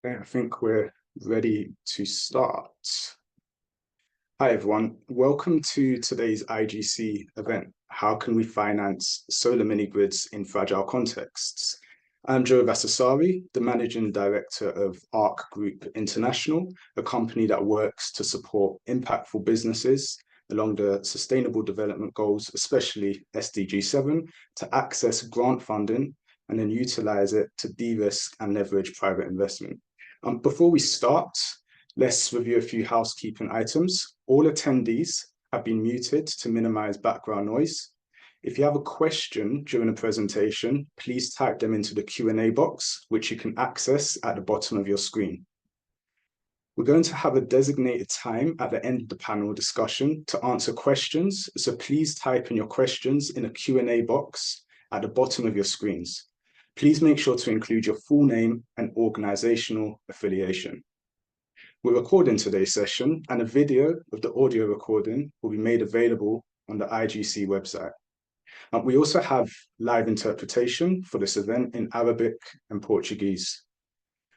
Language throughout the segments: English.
Okay, I think we're ready to start. Hi, everyone. Welcome to today's IGC event. How can we finance solar mini grids in fragile contexts? I'm Joe Vassasari, the Managing Director of ARC Group International, a company that works to support impactful businesses along the Sustainable Development Goals, especially SDG 7, to access grant funding and then utilize it to de-risk and leverage private investment. Before we start, let's review a few housekeeping items. All attendees have been muted to minimize background noise. If you have a question during the presentation, please type them into the Q&A box, which you can access at the bottom of your screen. We're going to have a designated time at the end of the panel discussion to answer questions, so please type in your questions in a Q&A box at the bottom of your screens. Please make sure to include your full name and organizational affiliation. We're recording today's session, and a video of the audio recording will be made available on the IGC website. We also have live interpretation for this event in Arabic and Portuguese.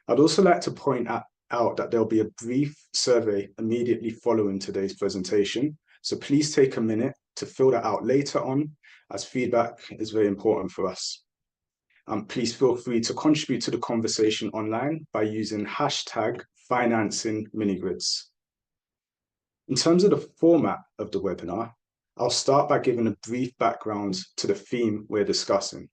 I'd also like to point out that there'll be a brief survey immediately following today's presentation, so please take a minute to fill that out later on, as feedback is very important for us. Please feel free to contribute to the conversation online by using hashtag financing mini-grids. In terms of the format of the webinar, I'll start by giving a brief background to the theme we're discussing,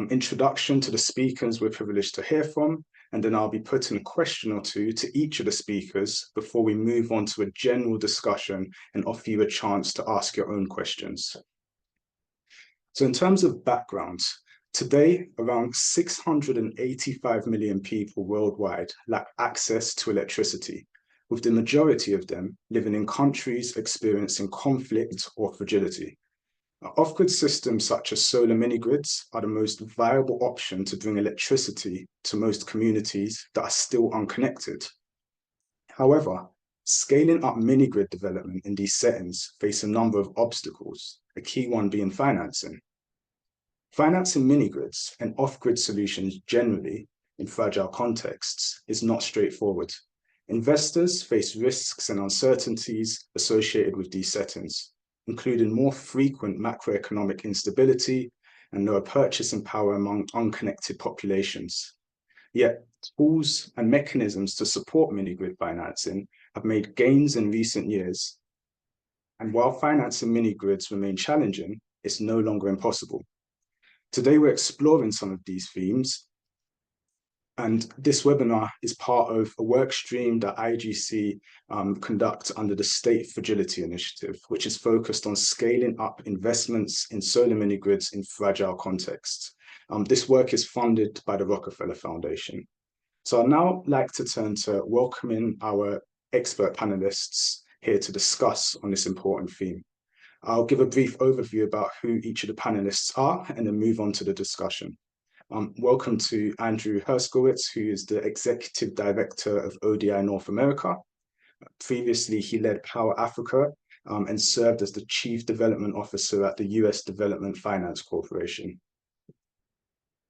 introduction to the speakers we're privileged to hear from, and then I'll be putting a question or two to each of the speakers before we move on to a general discussion and offer you a chance to ask your own questions. So in terms of background, today, around 685 million people worldwide lack access to electricity, with the majority of them living in countries experiencing conflict or fragility. Off-grid systems such as solar mini-grids are the most viable option to bring electricity to most communities that are still unconnected. However, scaling up mini-grid development in these settings face a number of obstacles, a key one being financing. Financing mini-grids and off-grid solutions generally in fragile contexts is not straightforward. Investors face risks and uncertainties associated with these settings, including more frequent macroeconomic instability and lower purchasing power among unconnected populations. Yet, tools and mechanisms to support mini-grid financing have made gains in recent years. And while financing mini-grids remain challenging, it's no longer impossible. Today, we're exploring some of these themes, and this webinar is part of a work stream that IGC conducts under the State Fragility Initiative, which is focused on scaling up investments in solar mini-grids in fragile contexts. This work is funded by the Rockefeller Foundation. So I'd now like to turn to welcoming our expert panelists here to discuss on this important theme. I'll give a brief overview about who each of the panelists are and then move on to the discussion. Welcome to Andrew Herskowitz, who is the Executive Director of ODI North America. Previously, he led Power Africa and served as the Chief Development Officer at the US Development Finance Corporation.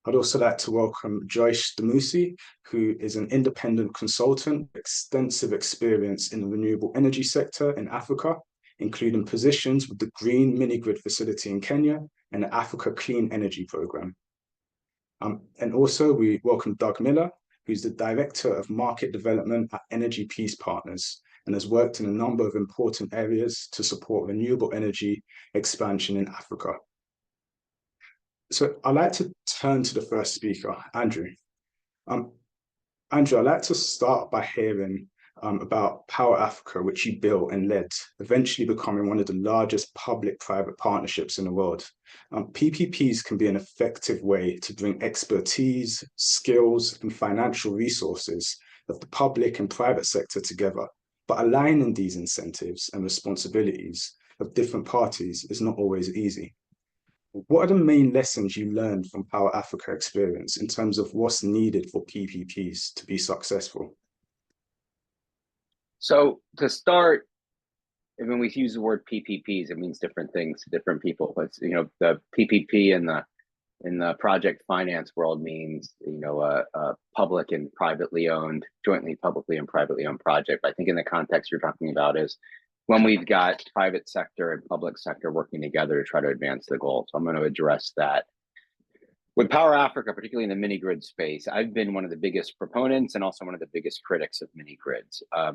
I'd also like to welcome Joyce Demusi, who is an independent consultant with extensive experience in the renewable energy sector in Africa, including positions with the Green Mini-Grid Facility in Kenya and the Africa Clean Energy Program. And also we welcome Doug Miller, who's the Director of Market Development at Energy Peace Partners and has worked in a number of important areas to support renewable energy expansion in Africa. So I'd like to turn to the first speaker, Andrew. Andrew, I'd like to start by hearing about Power Africa, which you built and led, eventually becoming one of the largest public-private partnerships in the world. PPPs can be an effective way to bring expertise, skills, and financial resources of the public and private sector together. But aligning these incentives and responsibilities of different parties is not always easy. What are the main lessons you learned from Power Africa experience in terms of what's needed for PPPs to be successful? So to start, when we use the word PPPs, it means different things to different people. It's, the PPP in the in the project finance world means, a public and privately owned, jointly publicly and privately owned project. But I think in the context you're talking about is when we've got private sector and public sector working together to try to advance the goal. So I'm going to address that. With Power Africa, particularly in the mini grid space, I've been one of the biggest proponents and also one of the biggest critics of mini grids. A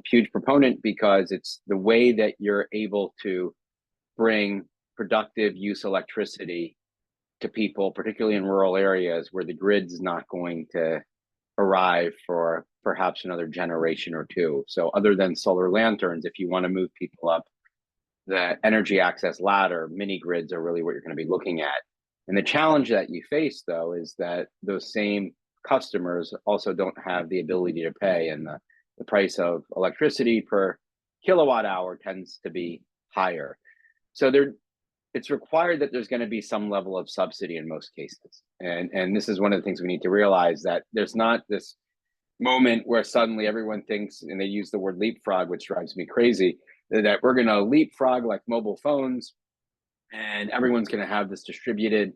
huge proponent because it's the way that you're able to bring productive use electricity to people, particularly in rural areas where the grid's not going to arrive for perhaps another generation or two. So other than solar lanterns, if you want to move people up the energy access ladder, mini grids are really what you're going to be looking at. And the challenge that you face, though, is that those same customers also don't have the ability to pay, and the price of electricity per kilowatt hour tends to be higher. So it's required that there's going to be some level of subsidy in most cases. And this is one of the things we need to realize, that there's not this moment where suddenly everyone thinks, and they use the word leapfrog, which drives me crazy, that we're going to leapfrog like mobile phones and everyone's going to have this distributed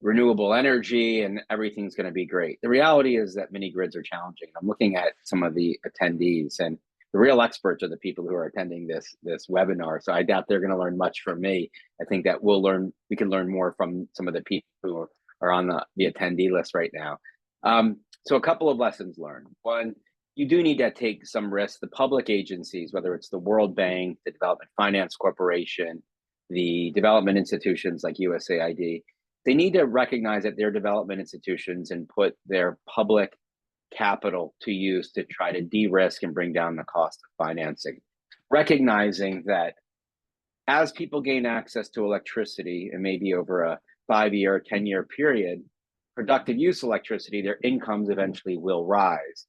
renewable energy and everything's going to be great. The reality is that mini grids are challenging. I'm looking at some of the attendees, and the real experts are the people who are attending this webinar. So I doubt they're going to learn much from me. I think that we can learn more from some of the people who are on the attendee list right now. So a couple of lessons learned. One, you do need to take some risks. The public agencies, whether it's the World Bank, the Development Finance Corporation, the development institutions like USAID, they need to recognize that they're development institutions and put their public capital to use to try to de-risk and bring down the cost of financing. Recognizing that as people gain access to electricity, and maybe over a 5-year, 10-year period, productive use electricity, their incomes eventually will rise.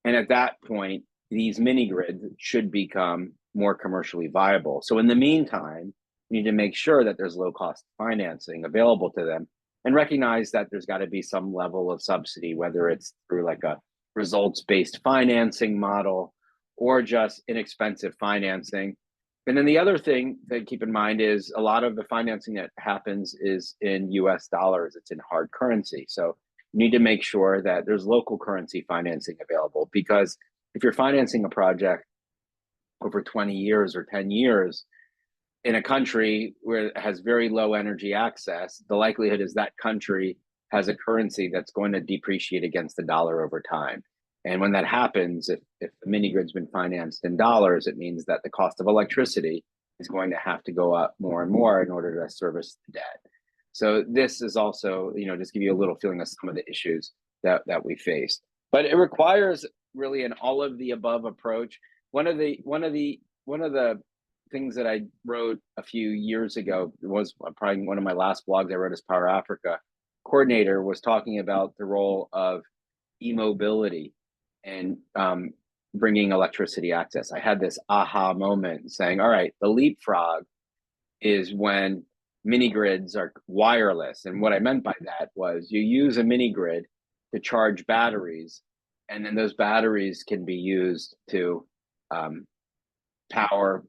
And at that point, these mini grids should become more commercially viable. So in the meantime, you need to make sure that there's low cost financing available to them, and recognize that there's got to be some level of subsidy, whether it's through like a results-based financing model or just inexpensive financing. And then the other thing to keep in mind is a lot of the financing that happens is in US dollars, it's in hard currency. So you need to make sure that there's local currency financing available, because if you're financing a project over 20 years or 10 years, in a country where it has very low energy access, the likelihood is that country has a currency that's going to depreciate against the dollar over time. And when that happens, if the mini grid's been financed in dollars, it means that the cost of electricity is going to have to go up more and more in order to service the debt. So this is also, just give you a little feeling of some of the issues that we face. But it requires really an all of the above approach. One of the things that I wrote a few years ago was probably one of my last blogs I wrote as Power Africa coordinator, was talking about the role of e-mobility and bringing electricity access. I had this aha moment saying, all right, the leapfrog is when mini grids are wireless. And what I meant by that was you use a mini grid to charge batteries, and then those batteries can be used to power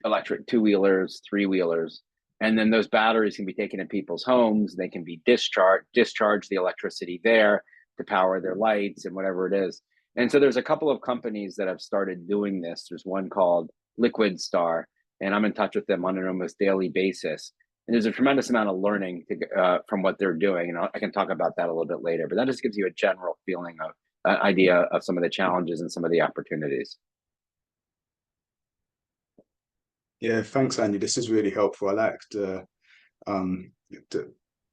electric 2-wheelers, 3-wheelers, and then those batteries can be taken in people's homes. They can be discharge the electricity there to power their lights and whatever it is. And so there's a couple of companies that have started doing this. There's one called Liquid Star, and I'm in touch with them on an almost daily basis. And there's a tremendous amount of learning from what they're doing, and I can talk about that a little bit later. But that just gives you a general feeling of an idea of some of the challenges and some of the opportunities. Yeah, thanks, Andy. This is really helpful. I like the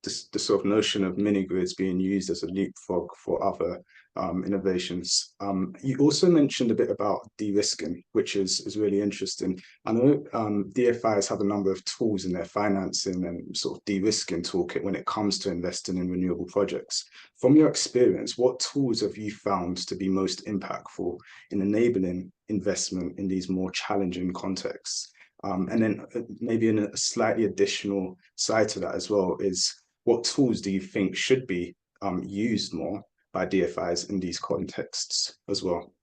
sort of notion of mini grids being used as a leapfrog for other innovations. You also mentioned a bit about de-risking, which is really interesting. I know DFIs have a number of tools in their financing and sort of de-risking toolkit when it comes to investing in renewable projects. From your experience, what tools have you found to be most impactful in enabling investment in these more challenging contexts? And then maybe in a slightly additional side to that as well is, what tools do you think should be used more by DFIs in these contexts as well?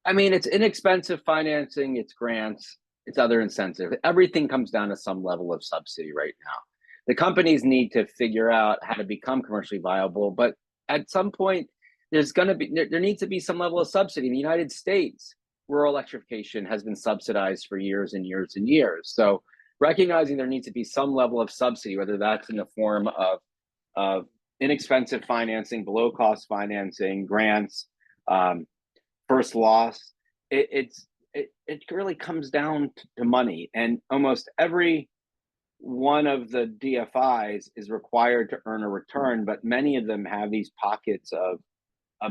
I mean, it's inexpensive financing, it's grants, it's other incentives. Everything comes down to some level of subsidy right now. The companies need to figure out how to become commercially viable, but at some point, there needs to be some level of subsidy. In the United States, rural electrification has been subsidized for years and years and years. So recognizing there needs to be some level of subsidy, whether that's in the form of inexpensive financing, below cost financing, grants, first loss, it really comes down to money. And almost every one of the DFIs is required to earn a return, but many of them have these pockets of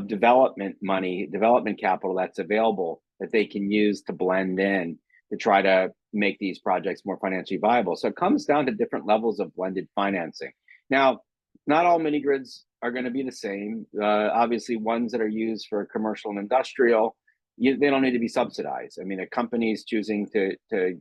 development money, development capital that's available that they can use to blend in to try to make these projects more financially viable. So it comes down to different levels of blended financing. Now, not all mini grids are going to be the same. Obviously, ones that are used for commercial and industrial, they don't need to be subsidized. I mean, a company is choosing to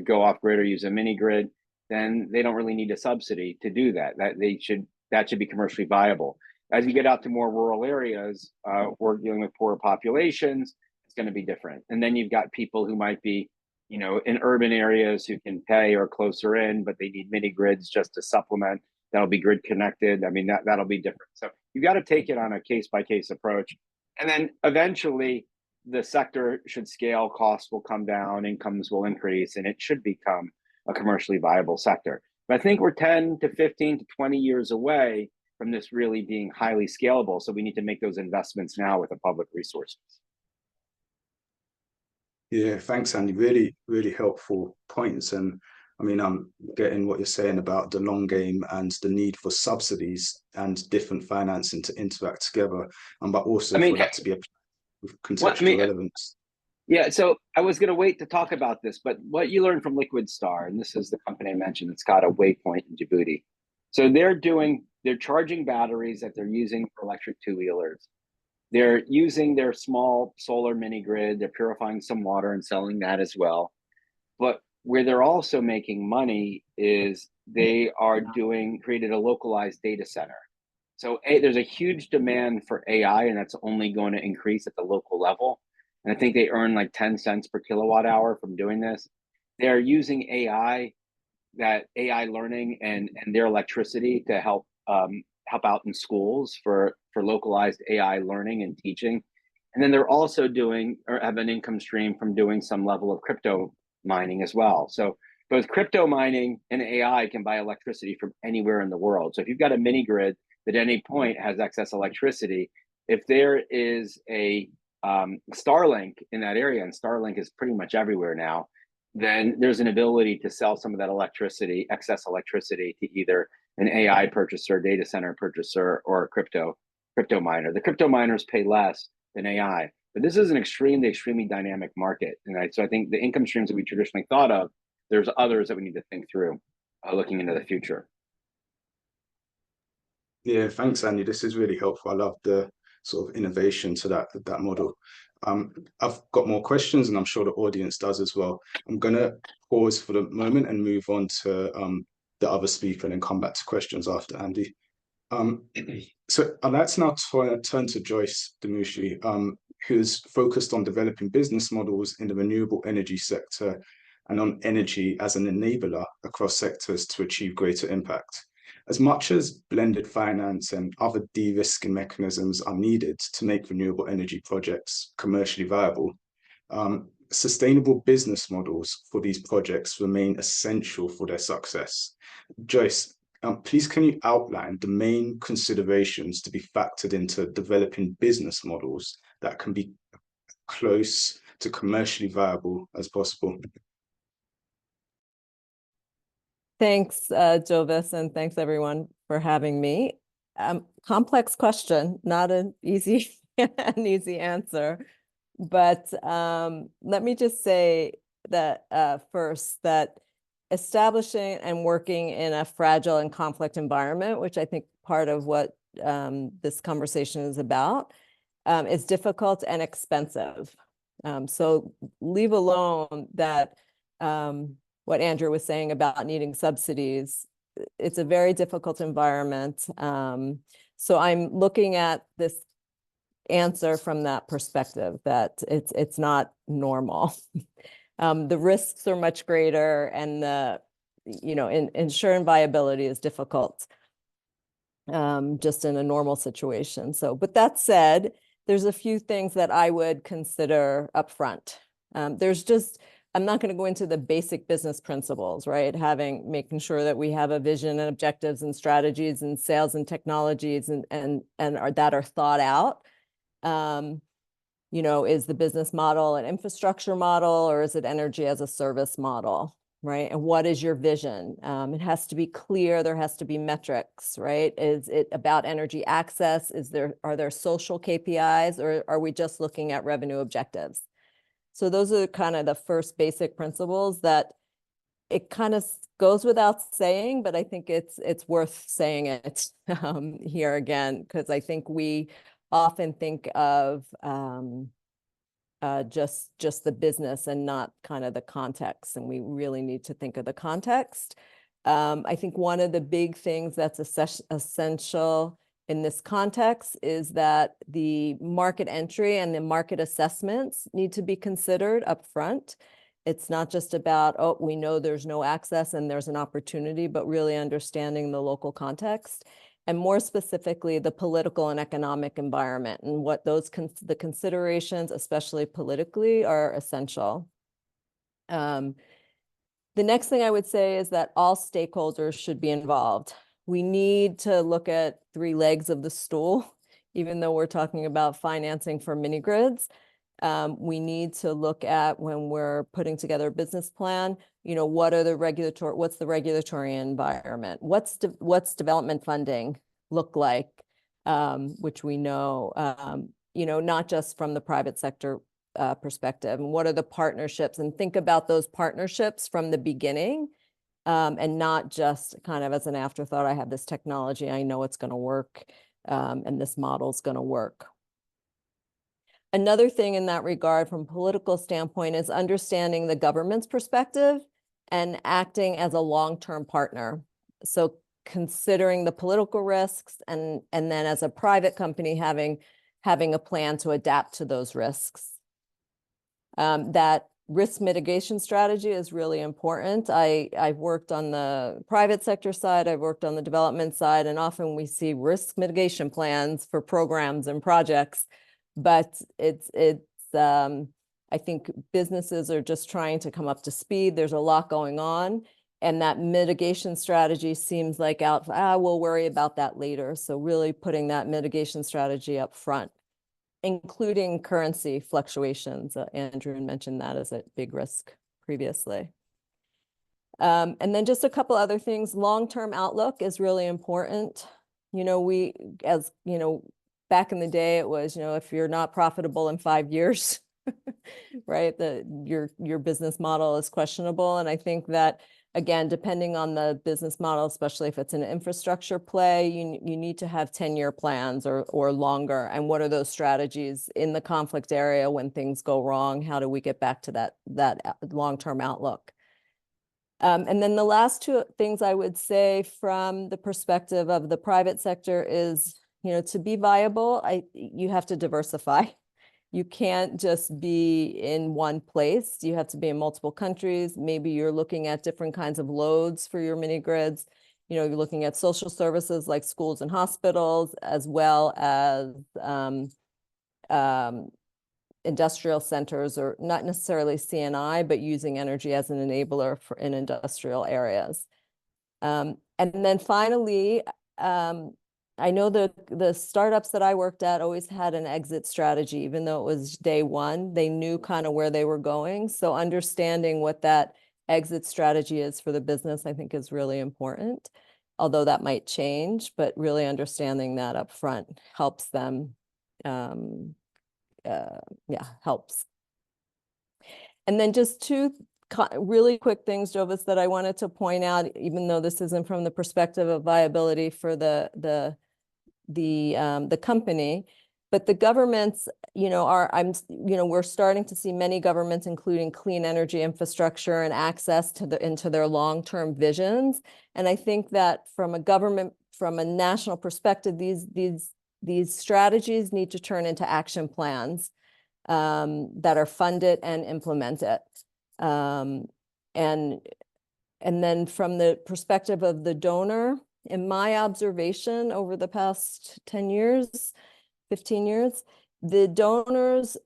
go off grid or use a mini grid, then they don't really need a subsidy to do that. That should be commercially viable. As you get out to more rural areas, we're dealing with poorer populations, it's going to be different. And then you've got people who might be, in urban areas who can pay or closer in, but they need mini grids just to supplement. That'll be grid connected. I mean, that'll be different. So you've got to take it on a case by case approach. And then eventually the sector should scale, costs will come down, incomes will increase, and it should become a commercially viable sector. But I think we're 10 to 15 to 20 years away from this really being highly scalable. So we need to make those investments now with the public resources. Yeah, thanks, Andy. Really, really helpful points. And I mean, I'm getting what you're saying about the long game and the need for subsidies and different financing to interact together, but also for that to be a contextual relevance. Yeah, so I was going to wait to talk about this, but what you learned from Liquid Star, and this is the company I mentioned, it's got a waypoint in Djibouti. So they're charging batteries that they're using for electric two-wheelers. They're using their small solar mini grid. They're purifying some water and selling that as well. But where they're also making money is they are created a localized data center. So there's a huge demand for AI, and that's only going to increase at the local level. And I think they earn like 10 cents per kilowatt hour from doing this. They're using AI learning and their electricity to help out in schools for localized AI learning and teaching. And then they're also have an income stream from doing some level of crypto mining as well. So both crypto mining and AI can buy electricity from anywhere in the world. So if you've got a mini grid that at any point has excess electricity, if there is a Starlink in that area, and Starlink is pretty much everywhere now, then there's an ability to sell some of that excess electricity to either an AI purchaser, data center purchaser, or a crypto miner. The crypto miners pay less than AI, but this is an extremely dynamic market. And so I think the income streams that we traditionally thought of, there's others that we need to think through looking into the future. Yeah, thanks, Andy. This is really helpful. I love the sort of innovation to that model. I've got more questions, and I'm sure the audience does as well. I'm going to pause for the moment and move on to the other speaker and then come back to questions after Andy. So let's now turn to Joyce Demushi, who's focused on developing business models in the renewable energy sector and on energy as an enabler across sectors to achieve greater impact. As much as blended finance and other de-risking mechanisms are needed to make renewable energy projects commercially viable, sustainable business models for these projects remain essential for their success. Joyce, please can you outline the main considerations to be factored into developing business models that can be close to commercially viable as possible? Thanks, Jovis, and thanks everyone for having me. Complex question, not an easy answer, but let me just say that first, that establishing and working in a fragile and conflict environment, which I think part of what this conversation is about, is difficult and expensive. So leave alone that what Andrew was saying about needing subsidies, it's a very difficult environment. So I'm looking at this answer from that perspective, that it's not normal. The risks are much greater, and ensuring viability is difficult, just in a normal situation. So, but that said, there's a few things that I would consider upfront. I'm not going to go into the basic business principles, right? Making sure that we have a vision and objectives and strategies and sales and technologies that are thought out. Is the business model an infrastructure model, or is it energy as a service model, right? And what is your vision? It has to be clear. There has to be metrics, right? Is it about energy access? Are there social KPIs, or are we just looking at revenue objectives? So those are kind of the first basic principles that it kind of goes without saying, but I think it's worth saying it here again, because I think we often think of just the business and not kind of the context, and we really need to think of the context. I think one of the big things that's essential in this context is that the market entry and the market assessments need to be considered up front. It's not just about, oh, we know there's no access and there's an opportunity, but really understanding the local context, and more specifically, the political and economic environment, and what the considerations, especially politically, are essential. The next thing I would say is that all stakeholders should be involved. We need to look at 3 legs of the stool, even though we're talking about financing for mini grids. We need to look at, when we're putting together a business plan, what's the regulatory environment? What's development funding look like? Which we know, not just from the private sector perspective, and what are the partnerships, and think about those partnerships from the beginning, and not just kind of as an afterthought. I have this technology, I know it's going to work, and this model is going to work. Another thing in that regard, from a political standpoint, is understanding the government's perspective and acting as a long-term partner. So considering the political risks, and then as a private company having a plan to adapt to those risks. That risk mitigation strategy is really important. I've worked on the private sector side, I've worked on the development side, and often we see risk mitigation plans for programs and projects, but I think businesses are just trying to come up to speed. There's a lot going on, and that mitigation strategy seems like we'll worry about that later. So really putting that mitigation strategy up front, including currency fluctuations. Andrew mentioned that as a big risk previously. And then just a couple other things. Long-term outlook is really important. Back in the day, it was, if you're not profitable in 5 years, right, your business model is questionable. And I think that, again, depending on the business model, especially if it's an infrastructure play, you need to have 10-year plans or longer. And what are those strategies in the conflict area when things go wrong? How do we get back to that long-term outlook? And then the last 2 things I would say from the perspective of the private sector is, to be viable, you have to diversify. You can't just be in one place. You have to be in multiple countries. Maybe you're looking at different kinds of loads for your mini grids. You're looking at social services like schools and hospitals, as well as industrial centers, or not necessarily C&I, but using energy as an enabler in industrial areas. And then finally, I know the startups that I worked at always had an exit strategy, even though it was day one. They knew kind of where they were going. So understanding what that exit strategy is for the business, I think, is really important, although that might change, but really understanding that up front helps them. Helps. And then just 2 really quick things, Jovis, that I wanted to point out, even though this isn't from the perspective of viability for the company, but the governments, we're starting to see many governments, including clean energy infrastructure and access into their long-term visions. And I think that from a national perspective, these strategies need to turn into action plans that are funded and implemented. And And then from the perspective of the donor, in my observation over the past 10 years, 15 years, the donors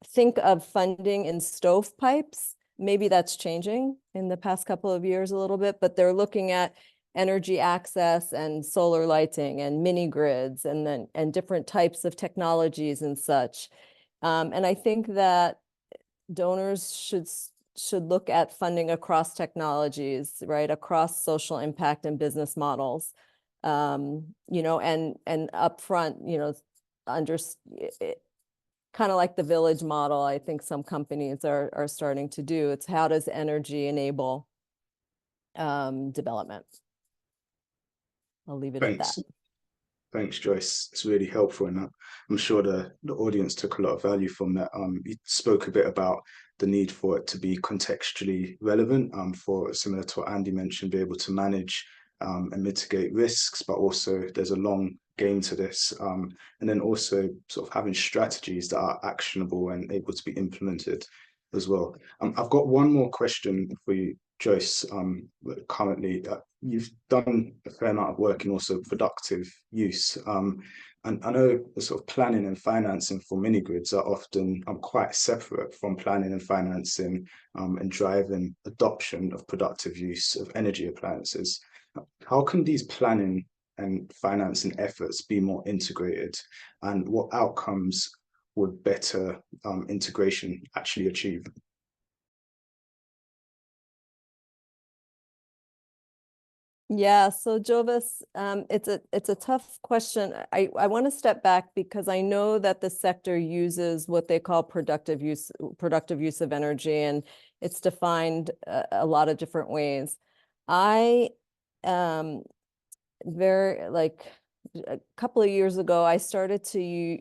think of funding in stovepipes. Maybe that's changing in the past couple of years a little bit, but they're looking at energy access and solar lighting and mini grids and different types of technologies and such. And I think that donors should look at funding across technologies, right, across social impact and business models, you know, and upfront, you know, kind of like the village model. I think some companies are starting to do. It's how does energy enable development? I'll leave it at that. Thanks, Joyce. It's really helpful, and I'm sure the audience took a lot of value from that. You spoke a bit about the need for it to be contextually relevant, for similar to what Andy mentioned, be able to manage and mitigate risks, but also there's a long game to this, and then also sort of having strategies that are actionable and able to be implemented as well. I've got one more question for you, Joyce. Currently, you've done a fair amount of work in also productive use. And I know the sort of planning and financing for mini grids are often quite separate from planning and financing and driving adoption of productive use of energy appliances. How can these planning and financing efforts be more integrated, and what outcomes would better integration actually achieve? Yeah, so Jovis, it's a tough question. I want to step back because I know that the sector uses what they call productive use of energy, and it's defined a lot of different ways. I like a couple of years ago, I started to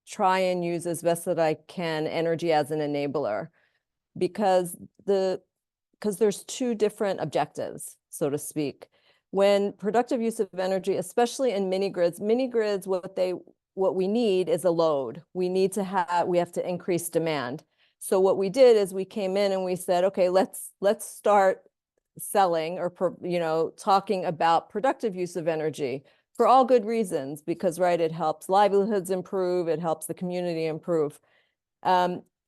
try and use as best that I can energy as an enabler, because there's two different objectives, so to speak. When productive use of energy, especially in mini grids, what we need is a load. We have to increase demand. So what we did is we came in and we said, okay, let's start selling or talking about productive use of energy for all good reasons, because right, it helps livelihoods improve, it helps the community improve.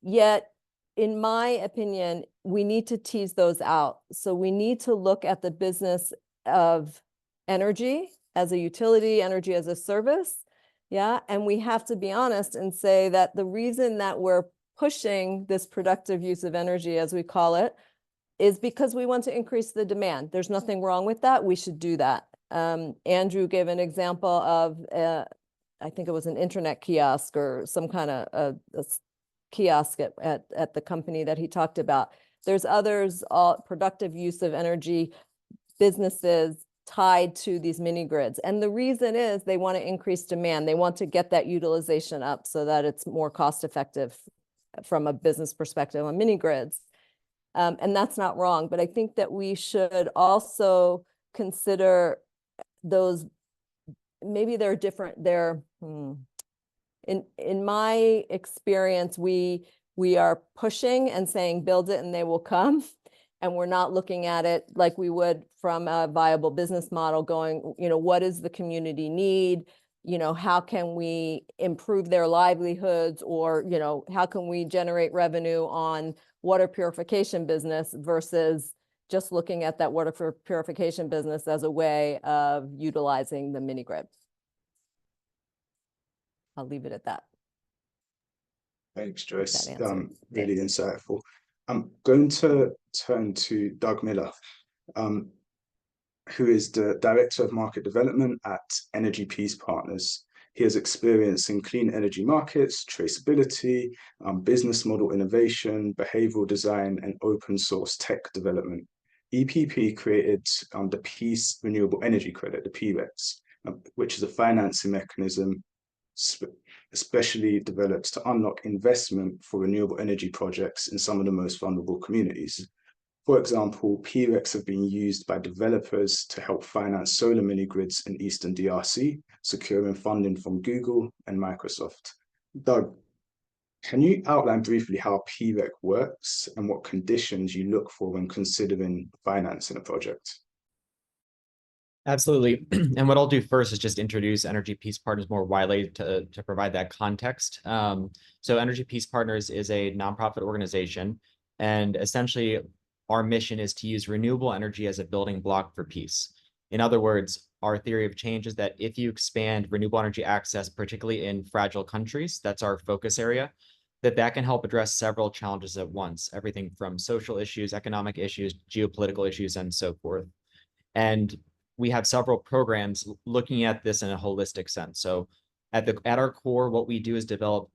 Yet, in my opinion, we need to tease those out. So we need to look at the business of energy as a utility, energy as a service. Yeah. And we have to be honest and say that the reason that we're pushing this productive use of energy, as we call it, is because we want to increase the demand. There's nothing wrong with that. We should do that. Andrew gave an example of, I think it was an internet kiosk or some kind of a kiosk at the company that he talked about. There's others, all productive use of energy businesses tied to these mini grids. And the reason is they want to increase demand. They want to get that utilization up so that it's more cost effective from a business perspective on mini grids. And that's not wrong, but I think that we should also consider those, maybe they're different. In my experience, we are pushing and saying, build it and they will come. And we're not looking at it like we would from a viable business model going, what does the community need? How can we improve their livelihoods, or, how can we generate revenue on water purification business versus just looking at that water purification business as a way of utilizing the mini grid. I'll leave it at that. Thanks, Joyce. Really insightful. I'm going to turn to Doug Miller, who is the Director of Market Development at Energy Peace Partners. He has experience in clean energy markets, traceability, business model innovation, behavioral design, and open source tech development. EPP created the Peace Renewable Energy Credit, the PRECs, which is a financing mechanism especially developed to unlock investment for renewable energy projects in some of the most vulnerable communities. For example, PRECs have been used by developers to help finance solar mini grids in Eastern DRC, securing funding from Google and Microsoft. Doug, Can you outline briefly how PREC works and what conditions you look for when considering financing a project? Absolutely. And what I'll do first is just introduce Energy Peace Partners more widely to provide that context. So Energy Peace Partners is a nonprofit organization, and essentially our mission is to use renewable energy as a building block for peace. In other words, our theory of change is that if you expand renewable energy access, particularly in fragile countries, that's our focus area, that can help address several challenges at once, everything from social issues, economic issues, geopolitical issues, and so forth. And we have several programs looking at this in a holistic sense. So at our core, what we do is develop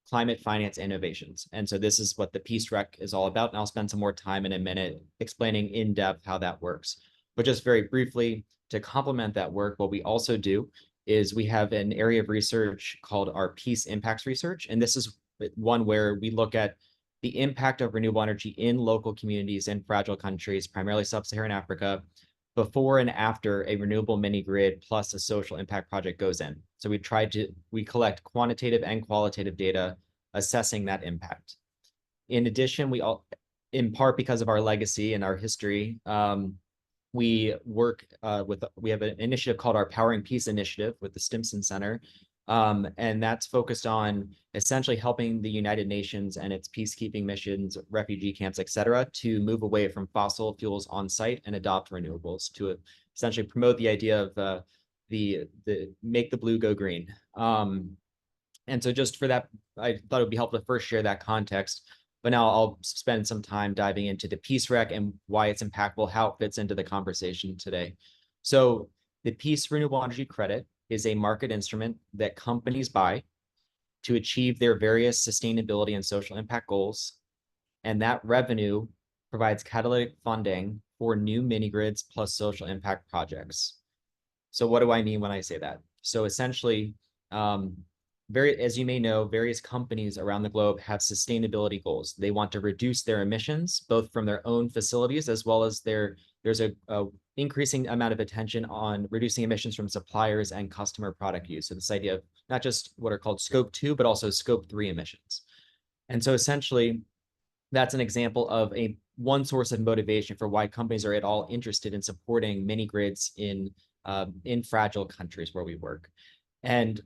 climate finance innovations. And so this is what the Peace Rec is all about. And I'll spend some more time in a minute explaining in depth how that works. But just very briefly, to complement that work, what we also do is we have an area of research called our Peace Impacts Research. And this is one where we look at the impact of renewable energy in local communities in fragile countries, primarily sub-Saharan Africa, before and after a renewable mini grid plus a social impact project goes in. So we collect quantitative and qualitative data assessing that impact. In addition, in part because of our legacy and our history, we have an initiative called our Powering Peace Initiative with the Stimson Center. And that's focused on essentially helping the United Nations and its peacekeeping missions, refugee camps, et cetera, to move away from fossil fuels on site and adopt renewables to essentially promote the idea of the make the blue go green. And so just for that, I thought it would be helpful to first share that context. But now I'll spend some time diving into the Peace Rec and why it's impactful, how it fits into the conversation today. So the Peace Renewable Energy Credit is a market instrument that companies buy to achieve their various sustainability and social impact goals. And that revenue provides catalytic funding for new mini grids plus social impact projects. So what do I mean when I say that? So essentially, as you may know, various companies around the globe have sustainability goals. They want to reduce their emissions, both from their own facilities, as well as there's a increasing amount of attention on reducing emissions from suppliers and customer product use. So this idea of not just what are called scope 2, but also scope 3 emissions. And so essentially, that's an example of one source of motivation for why companies are at all interested in supporting mini grids in fragile countries where we work. And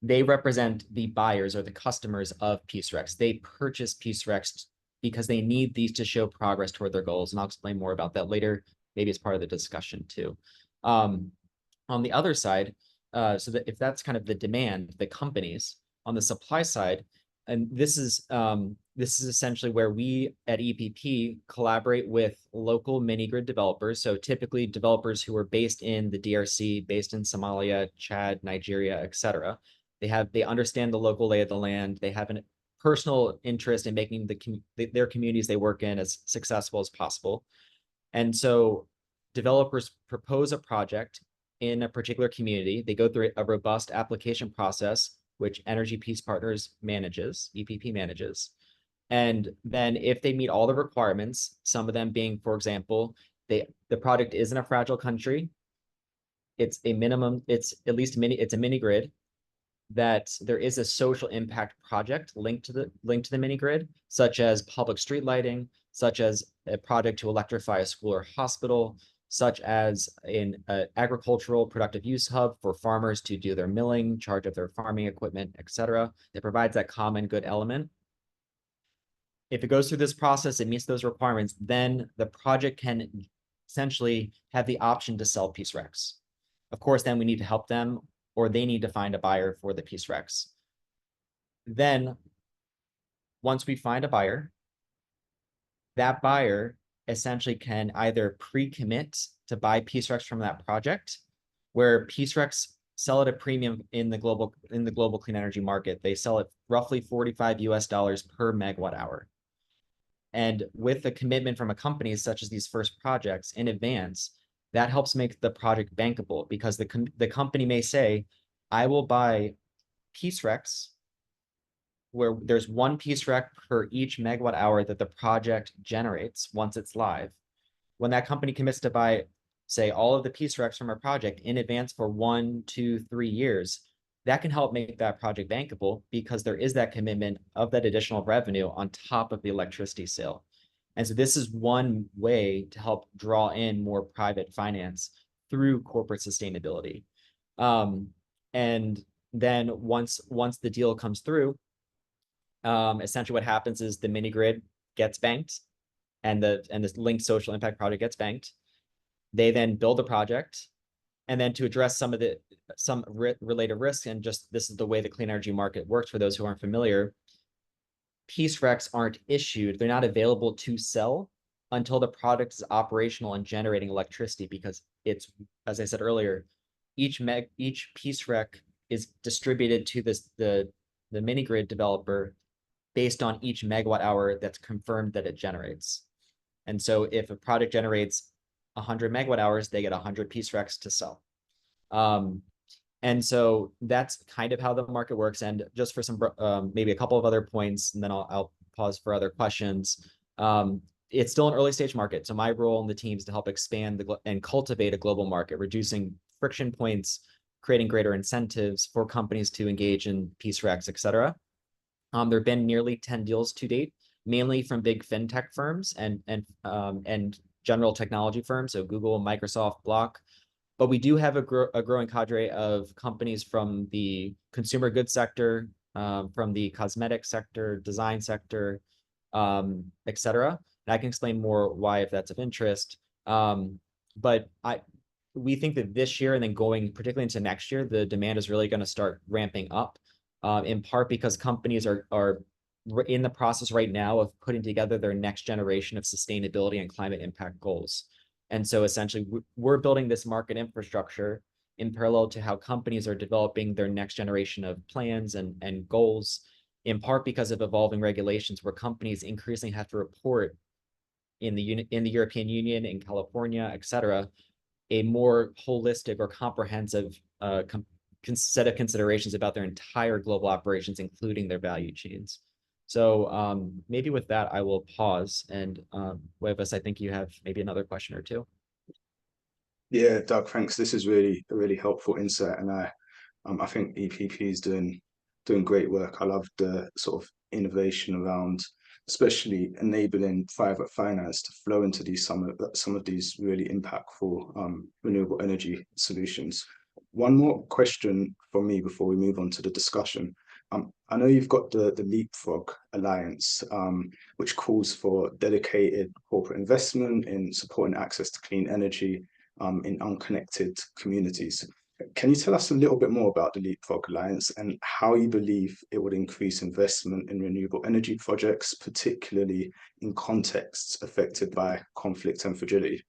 they represent the buyers or the customers of Peace Recs. They purchase Peace Recs because they need these to show progress toward their goals. And I'll explain more about that later, maybe as part of the discussion too. On the other side, so that if that's kind of the demand, the companies, on the supply side, and this is essentially where we at EPP collaborate with local mini grid developers. So typically developers who are based in the DRC, based in Somalia, Chad, Nigeria, et cetera. They understand the local lay of the land. They have a personal interest in making their communities they work in as successful as possible. And so developers propose a project in a particular community. They go through a robust application process, which Energy Peace Partners manages, EPP manages. And then if they meet all the requirements, some of them being, for example, the project is in a fragile country, it's a mini grid, that there is a social impact project linked to the mini grid, such as public street lighting, such as a project to electrify a school or hospital, such as an agricultural productive use hub for farmers to do their milling, charge up their farming equipment, et cetera. It provides that common good element. If it goes through this process, it meets those requirements, then the project can essentially have the option to sell Peace Recs. Of course, then we need to help them, or they need to find a buyer for the Peace Recs. Then, once we find a buyer, that buyer essentially can either pre-commit to buy Peace Recs from that project, where Peace Recs sell at a premium in the global clean energy market. They sell at roughly $45 per megawatt hour. And with a commitment from a company such as these first projects in advance, that helps make the project bankable, because the company may say, I will buy Peace Recs where there's one Peace Rec per each megawatt hour that the project generates once it's live. When that company commits to buy, say, all of the Peace Recs from a project in advance for 1, 2, 3 years, that can help make that project bankable because there is that commitment of that additional revenue on top of the electricity sale. And so this is one way to help draw in more private finance through corporate sustainability. And then once the deal comes through, essentially what happens is the mini grid gets banked and this linked social impact project gets banked. They then build the project. And then to address some related risks, and just this is the way the clean energy market works for those who aren't familiar, piece recs aren't issued. They're not available to sell until the product is operational and generating electricity, because it's, as I said earlier, each piece rec is distributed to the mini grid developer based on each megawatt hour that's confirmed that it generates. And so if a product generates 100 megawatt hours, they get 100 piece recs to sell. And so that's kind of how the market works. And just for some, maybe a couple of other points, and then I'll pause for other questions. It's still an early stage market. So my role in the team is to help expand and cultivate a global market, reducing friction points, creating greater incentives for companies to engage in piece recs, et cetera. There have been nearly 10 deals to date, mainly from big fintech firms and general technology firms, so Google, Microsoft, Block. But we do have a growing cadre of companies from the consumer goods sector, from the cosmetic sector, design sector, et cetera. And I can explain more why if that's of interest. But we think that this year and then going particularly into next year, the demand is really going to start ramping up, in part because companies are in the process right now of putting together their next generation of sustainability and climate impact goals. And so essentially we're building this market infrastructure in parallel to how companies are developing their next generation of plans and goals, in part because of evolving regulations where companies increasingly have to report in the European Union, in California, et cetera, a more holistic or comprehensive set of considerations about their entire global operations, including their value chains. So maybe with that, I will pause. And Huevas, I think you have maybe another question or two. Yeah, Doug, thanks. This is really a really helpful insight, and I think EPP is doing great work. I love the sort of innovation around, especially enabling private finance to flow into some of these really impactful renewable energy solutions. One more question from me before we move on to the discussion. I know you've got the Leapfrog Alliance, which calls for dedicated corporate investment in supporting access to clean energy in unconnected communities. Can you tell us a little bit more about the Leapfrog Alliance and how you believe it would increase investment in renewable energy projects, particularly in contexts affected by conflict and fragility?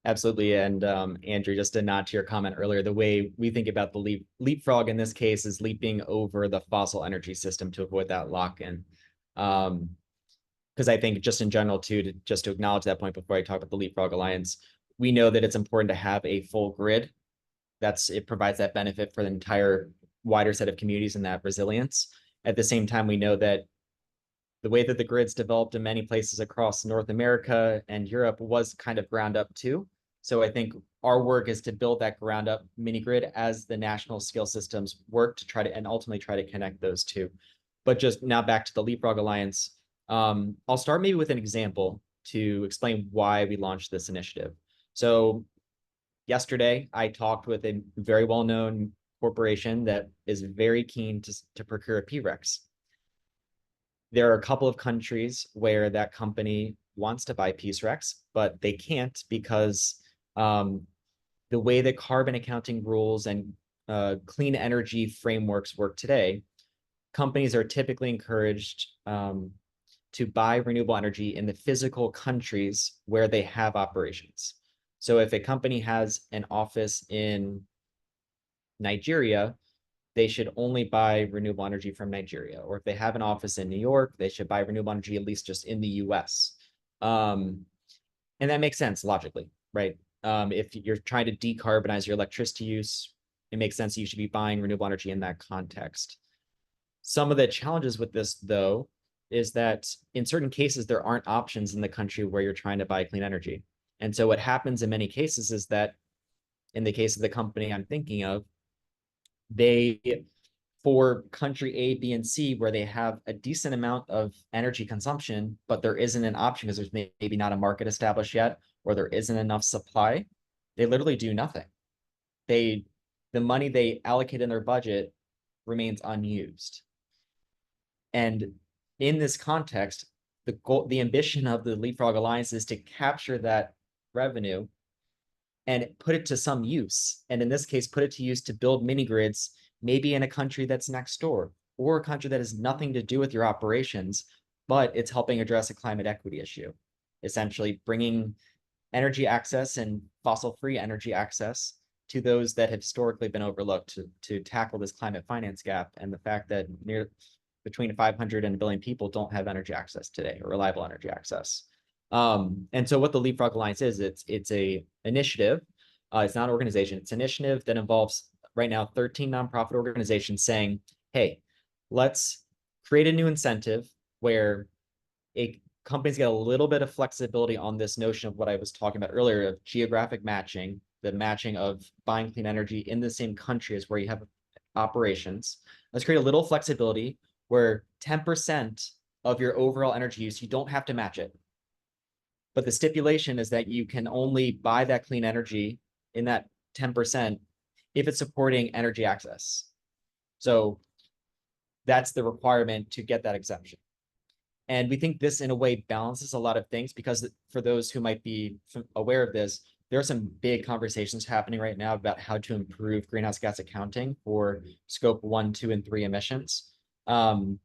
Absolutely. And Andrew, just to nod to your comment earlier, the way we think about the leapfrog in this case is leaping over the fossil energy system to avoid that lock-in. Because I think just in general, too, just to acknowledge that point before I talk about the Leapfrog Alliance, we know that it's important to have a full grid. It provides that benefit for the entire wider set of communities and that resilience. At the same time, we know that the way that the grid's developed in many places across North America and Europe was kind of ground up too. So I think our work is to build that ground up mini grid as the national scale systems work to try to, and ultimately try to connect those two. But just now back to the Leapfrog Alliance, I'll start maybe with an example to explain why we launched this initiative. So yesterday, I talked with a very well-known corporation that is very keen to procure PRECs. There are a couple of countries where that company wants to buy piece recs, but they can't because the way that carbon accounting rules and clean energy frameworks work today, companies are typically encouraged to buy renewable energy in the physical countries where they have operations. So if a company has an office in Nigeria, they should only buy renewable energy from Nigeria. Or if they have an office in New York, they should buy renewable energy at least just in the US. And that makes sense logically, right? If you're trying to decarbonize your electricity use, it makes sense that you should be buying renewable energy in that context. Some of the challenges with this, though, is that in certain cases, there aren't options in the country where you're trying to buy clean energy. And so what happens in many cases is that in the case of the company I'm thinking of, for country A, B, and C, where they have a decent amount of energy consumption, but there isn't an option because there's maybe not a market established yet, or there isn't enough supply, they literally do nothing. The money they allocate in their budget remains unused. And in this context, the ambition of the Leapfrog Alliance is to capture that revenue and put it to some use. And in this case, put it to use to build mini grids, maybe in a country that's next door, or a country that has nothing to do with your operations, but it's helping address a climate equity issue, essentially bringing energy access and fossil-free energy access to those that have historically been overlooked to tackle this climate finance gap and the fact that between 500 and 1 billion people don't have energy access today, or reliable energy access. And so what the Leapfrog Alliance is, it's a initiative. It's not an organization. It's an initiative that involves right now 13 nonprofit organizations saying, hey, let's create a new incentive where companies get a little bit of flexibility on this notion of what I was talking about earlier of geographic matching, the matching of buying clean energy in the same country as where you have operations. Let's create a little flexibility where 10% of your overall energy use, you don't have to match it. But the stipulation is that you can only buy that clean energy in that 10% if it's supporting energy access. So that's the requirement to get that exemption. And we think this in a way balances a lot of things, because for those who might be aware of this, there are some big conversations happening right now about how to improve greenhouse gas accounting for scope 1, 2, and 3 emissions. And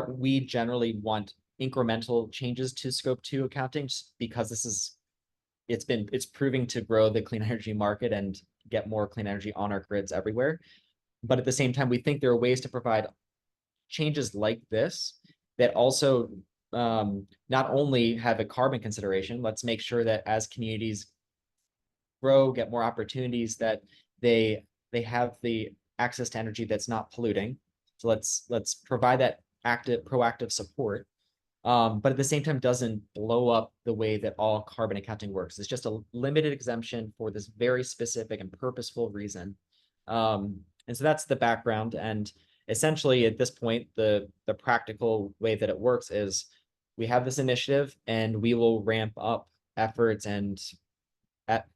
we generally want incremental changes to scope 2 accounting, because it's proving to grow the clean energy market and get more clean energy on our grids everywhere. But at the same time, we think there are ways to provide changes like this that also not only have a carbon consideration. Let's make sure that as communities grow, get more opportunities, that they have the access to energy that's not polluting. So let's provide that proactive support. But at the same time, doesn't blow up the way that all carbon accounting works. It's just a limited exemption for this very specific and purposeful reason. And so that's the background. And essentially, at this point, the practical way that it works is we have this initiative, and we will ramp up efforts and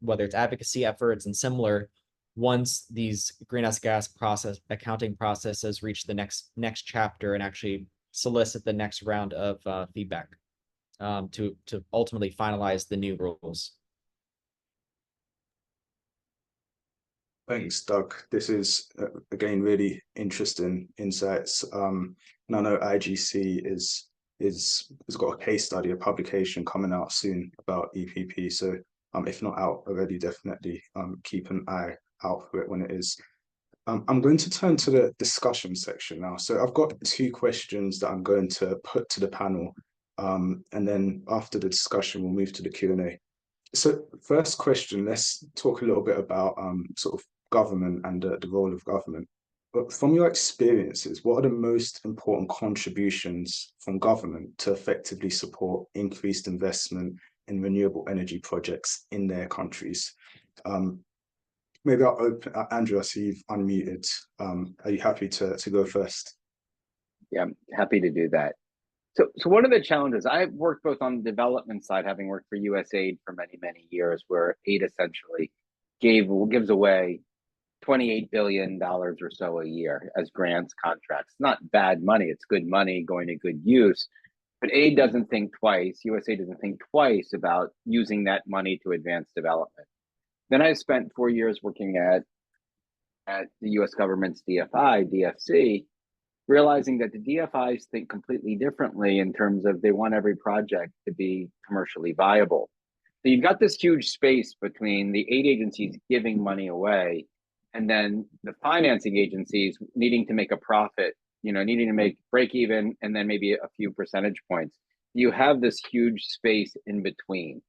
whether it's advocacy efforts and similar, once these greenhouse gas accounting processes reach the next chapter and actually solicit the next round of feedback to ultimately finalize the new rules. Thanks, Doug. This is again really interesting insights. And I know IGC has got a case study, a publication coming out soon about EPP. So if not out already, definitely keep an eye out for it when it is. I'm going to turn to the discussion section now. So I've got 2 questions that I'm going to put to the panel, and then after the discussion, we'll move to the Q&A. So first question, let's talk a little bit about sort of government and the role of government. But from your experiences, what are the most important contributions from government to effectively support increased investment in renewable energy projects in their countries? Maybe I'll open, Andrew, I see you've unmuted. Are you happy to go first? Yeah, I'm happy to do that. So one of the challenges, I've worked both on the development side, having worked for USAID for many, many years, where aid essentially gives away $28 billion or so a year as grants contracts. Not bad money, it's good money going to good use. But aid doesn't think twice, USAID doesn't think twice about using that money to advance development. Then I spent 4 years working at the US government's DFC, realizing that the DFIs think completely differently in terms of they want every project to be commercially viable. So you've got this huge space between the aid agencies giving money away and then the financing agencies needing to make a profit, needing to make break even and then maybe a few percentage points. You have this huge space in between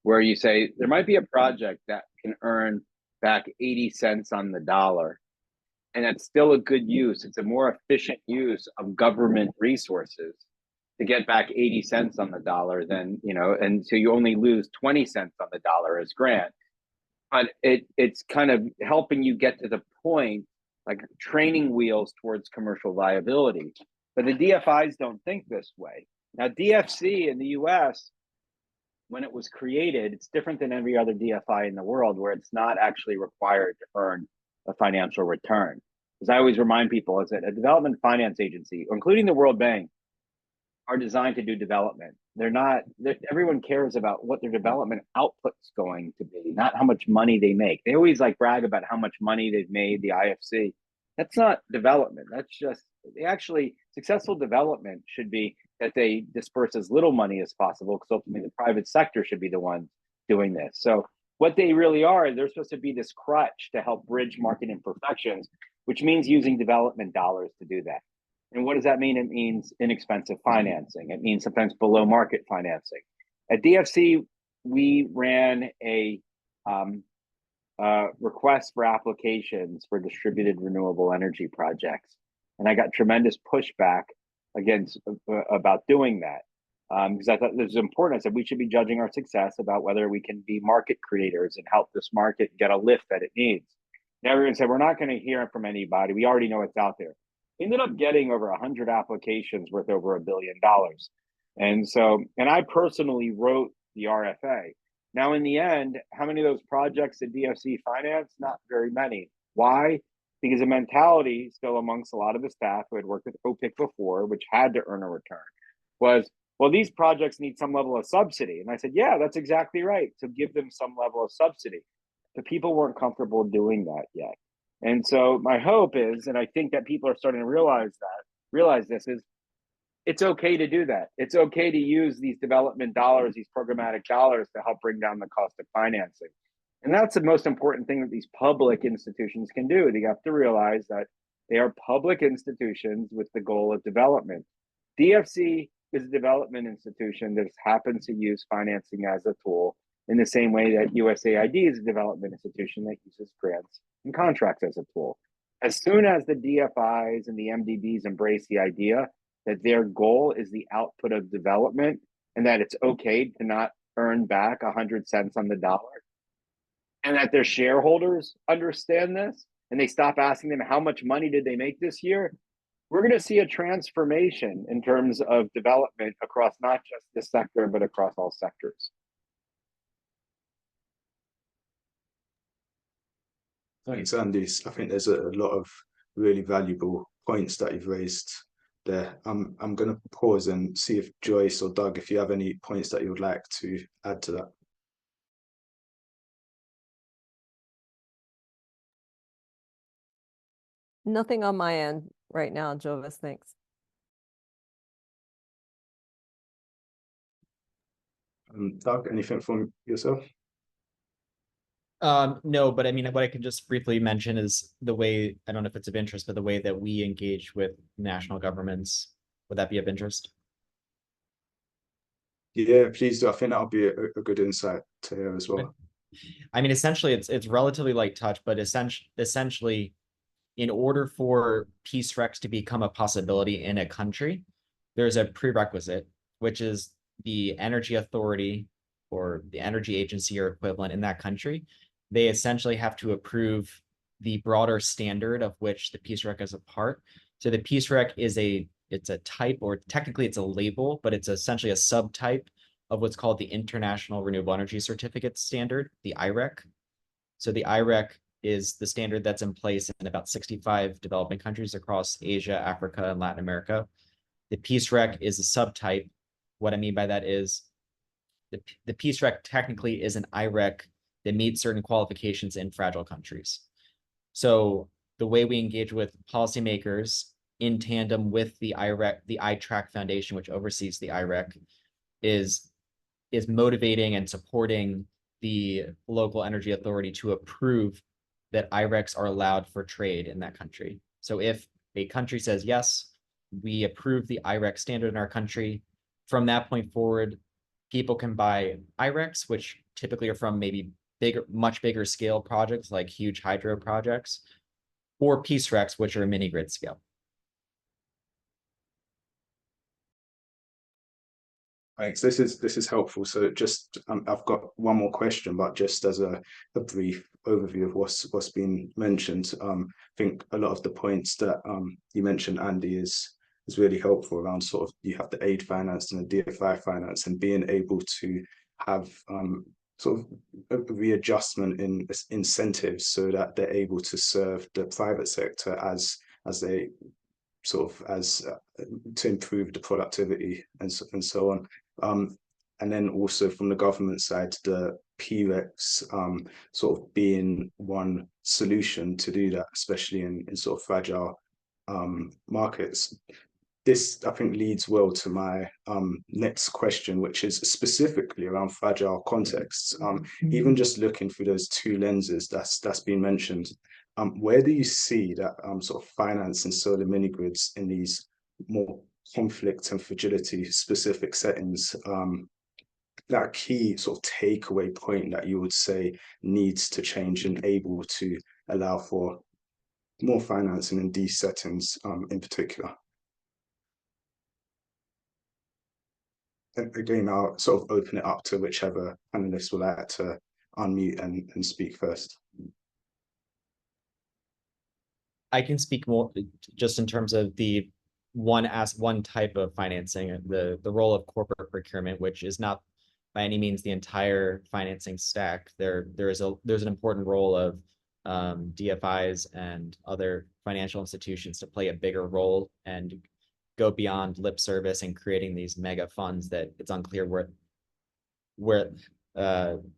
where you say there might be a project that can earn back 80 cents on the dollar, and that's still a good use. It's a more efficient use of government resources to get back 80 cents on the dollar than, and so you only lose 20 cents on the dollar as grant. but it's kind of helping you get to the point, like training wheels towards commercial viability. But the DFIs don't think this way. Now, DFC in the US, when it was created, it's different than every other DFI in the world, where it's not actually required to earn a financial return. As I always remind people, is that a development finance agency, including the World Bank, are designed to do development. Everyone cares about what their development output's going to be, not how much money they make. They always like brag about how much money they've made, the IFC. That's not development. That's just, successful development should be that they disperse as little money as possible, because ultimately the private sector should be the one doing this. So what they really are, they're supposed to be this crutch to help bridge market imperfections, which means using development dollars to do that. And what does that mean? It means inexpensive financing. It means sometimes below market financing. At DFC, we ran a request for applications for distributed renewable energy projects. And I got tremendous pushback against about doing that, because I thought this was important. I said we should be judging our success about whether we can be market creators and help this market get a lift that it needs. And everyone said, we're not going to hear it from anybody. We already know it's out there. Ended up getting over 100 applications worth over $1 billion. And I personally wrote the RFA. Now, in the end, how many of those projects did DFC finance? Not very many. Why? Because the mentality still amongst a lot of the staff who had worked with OPIC before, which had to earn a return, was, well, these projects need some level of subsidy. And I said, yeah, that's exactly right. So give them some level of subsidy. But people weren't comfortable doing that yet. And so my hope is, and I think that people are starting to realize this, is it's okay to do that. It's okay to use these development dollars, these programmatic dollars, to help bring down the cost of financing. And that's the most important thing that these public institutions can do. They have to realize that they are public institutions with the goal of development. DFC is a development institution that happens to use financing as a tool, in the same way that USAID is a development institution that uses grants and contracts as a tool. As soon as the DFIs and the MDBs embrace the idea that their goal is the output of development, and that it's okay to not earn back 100 cents on the dollar, and that their shareholders understand this, and they stop asking them how much money did they make this year, we're going to see a transformation in terms of development across not just this sector, but across all sectors. Thanks, Andy. I think there's a lot of really valuable points that you've raised there. I'm going to pause and see if Joyce or Doug, if you have any points that you would like to add to that. Nothing on my end right now, Jovis, thanks. Doug, anything from yourself? No, but I mean, what I can just briefly mention is the way, I don't know if it's of interest, but the way that we engage with national governments. Would that be of interest? Yeah, please do. I think that'll be a good insight to hear as well. I mean, essentially, it's relatively light touch, but essentially, in order for peace recs to become a possibility in a country, there's a prerequisite, which is the energy authority or the energy agency or equivalent in that country. They essentially have to approve the broader standard of which the peace rec is a part. So the peace rec is it's a type, or technically it's a label, but it's essentially a subtype of what's called the International Renewable Energy Certificate Standard, the IREC. So the IREC is the standard that's in place in about 65 developing countries across Asia, Africa, and Latin America. The peace rec is a subtype. What I mean by that is the peace rec technically is an IREC that meets certain qualifications in fragile countries. So the way we engage with policymakers in tandem with the IREC, the iTrack Foundation, which oversees the IREC, is motivating and supporting the local energy authority to approve that IRECs are allowed for trade in that country. So if a country says, yes, we approve the IREC standard in our country, from that point forward, people can buy IRECs, which typically are from maybe much bigger scale projects like huge hydro projects, or peace recs, which are mini grid scale. Thanks. This is helpful. So just I've got one more question, but just as a brief overview of what's been mentioned. I think a lot of the points that you mentioned, Andy, is really helpful around sort of you have the aid finance and the DFI finance, and being able to have sort of a readjustment in incentives so that they're able to serve the private sector as they sort of as to improve the productivity and so on. And then also from the government side, the PREX sort of being one solution to do that, especially in sort of fragile markets. This, I think, leads well to my next question, which is specifically around fragile contexts. Even just looking through those two lenses that's been mentioned, where do you see that sort of finance and solar mini grids in these more conflict and fragility specific settings? That key sort of takeaway point that you would say needs to change and able to allow for more financing in these settings in particular? And again, I'll sort of open it up to whichever panelists would like to unmute and speak first. I can speak more just in terms of the one type of financing, the role of corporate procurement, which is not by any means the entire financing stack. There's an important role of DFIs and other financial institutions to play a bigger role and go beyond lip service and creating these mega funds that it's unclear where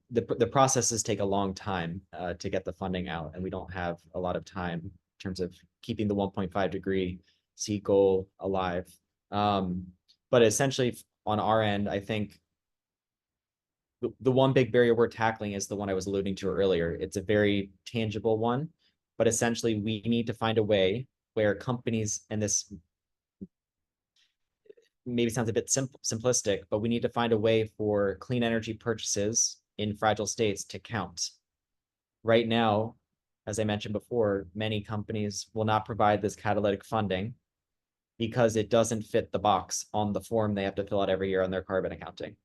the processes take a long time to get the funding out, and we don't have a lot of time in terms of keeping the 1.5 degree C goal alive. But essentially on our end, I think the one big barrier we're tackling is the one I was alluding to earlier. It's a very tangible one, but essentially we need to find a way where companies, and this maybe sounds a bit simplistic, but we need to find a way for clean energy purchases in fragile states to count. Right now, as I mentioned before, many companies will not provide this catalytic funding because it doesn't fit the box on the form they have to fill out every year on their carbon accounting.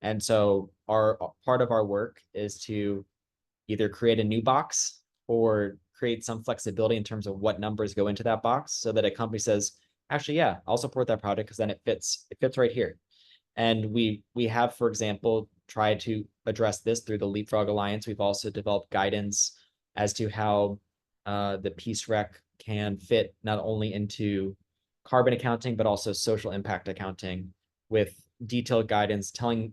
And so part of our work is to either create a new box or create some flexibility in terms of what numbers go into that box so that a company says, actually, yeah, I'll support that project because then it fits right here. And we have, for example, tried to address this through the Leapfrog Alliance. We've also developed guidance as to how the Peace Rec can fit not only into carbon accounting, but also social impact accounting, with detailed guidance telling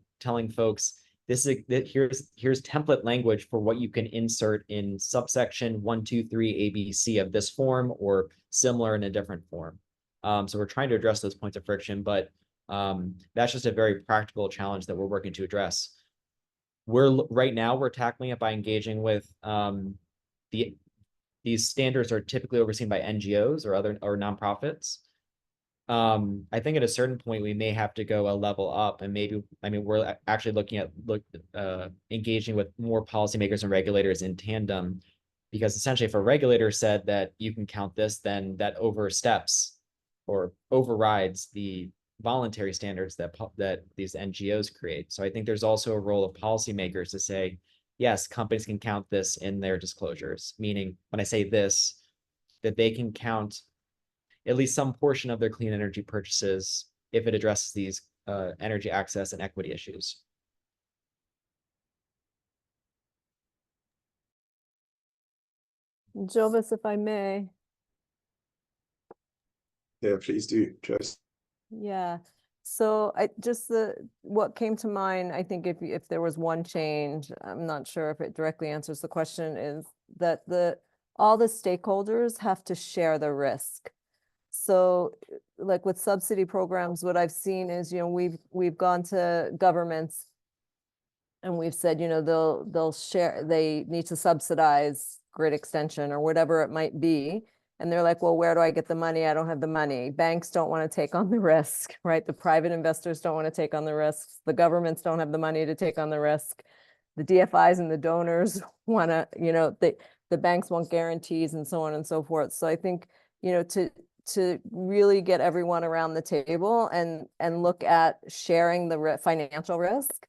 folks here's template language for what you can insert in subsection 1, 2, 3 ABC of this form or similar in a different form. So we're trying to address those points of friction, but that's just a very practical challenge that we're working to address. Right now we're tackling it by engaging with these standards are typically overseen by NGOs or nonprofits. I think at a certain point we may have to go a level up, and maybe, we're actually looking at engaging with more policymakers and regulators in tandem, because essentially if a regulator said that you can count this, then that oversteps or overrides the voluntary standards that these NGOs create. So I think there's also a role of policymakers to say, yes, companies can count this in their disclosures, meaning when I say this, that they can count at least some portion of their clean energy purchases if it addresses these energy access and equity issues. Jovis, if I may. Yeah, please do, Joyce. Yeah. So what came to mind, I think if there was one change, I'm not sure if it directly answers the question, is that all the stakeholders have to share the risk. So like with subsidy programs, what I've seen is, we've gone to governments and we've said, they'll share, they need to subsidize grid extension or whatever it might be. And they're like, well, where do I get the money? I don't have the money. Banks don't want to take on the risk, right? The private investors don't want to take on the risks. The governments don't have the money to take on the risk. The DFIs and the donors want to, the banks want guarantees and so on and so forth. So I think, to really get everyone around the table and look at sharing the financial risk,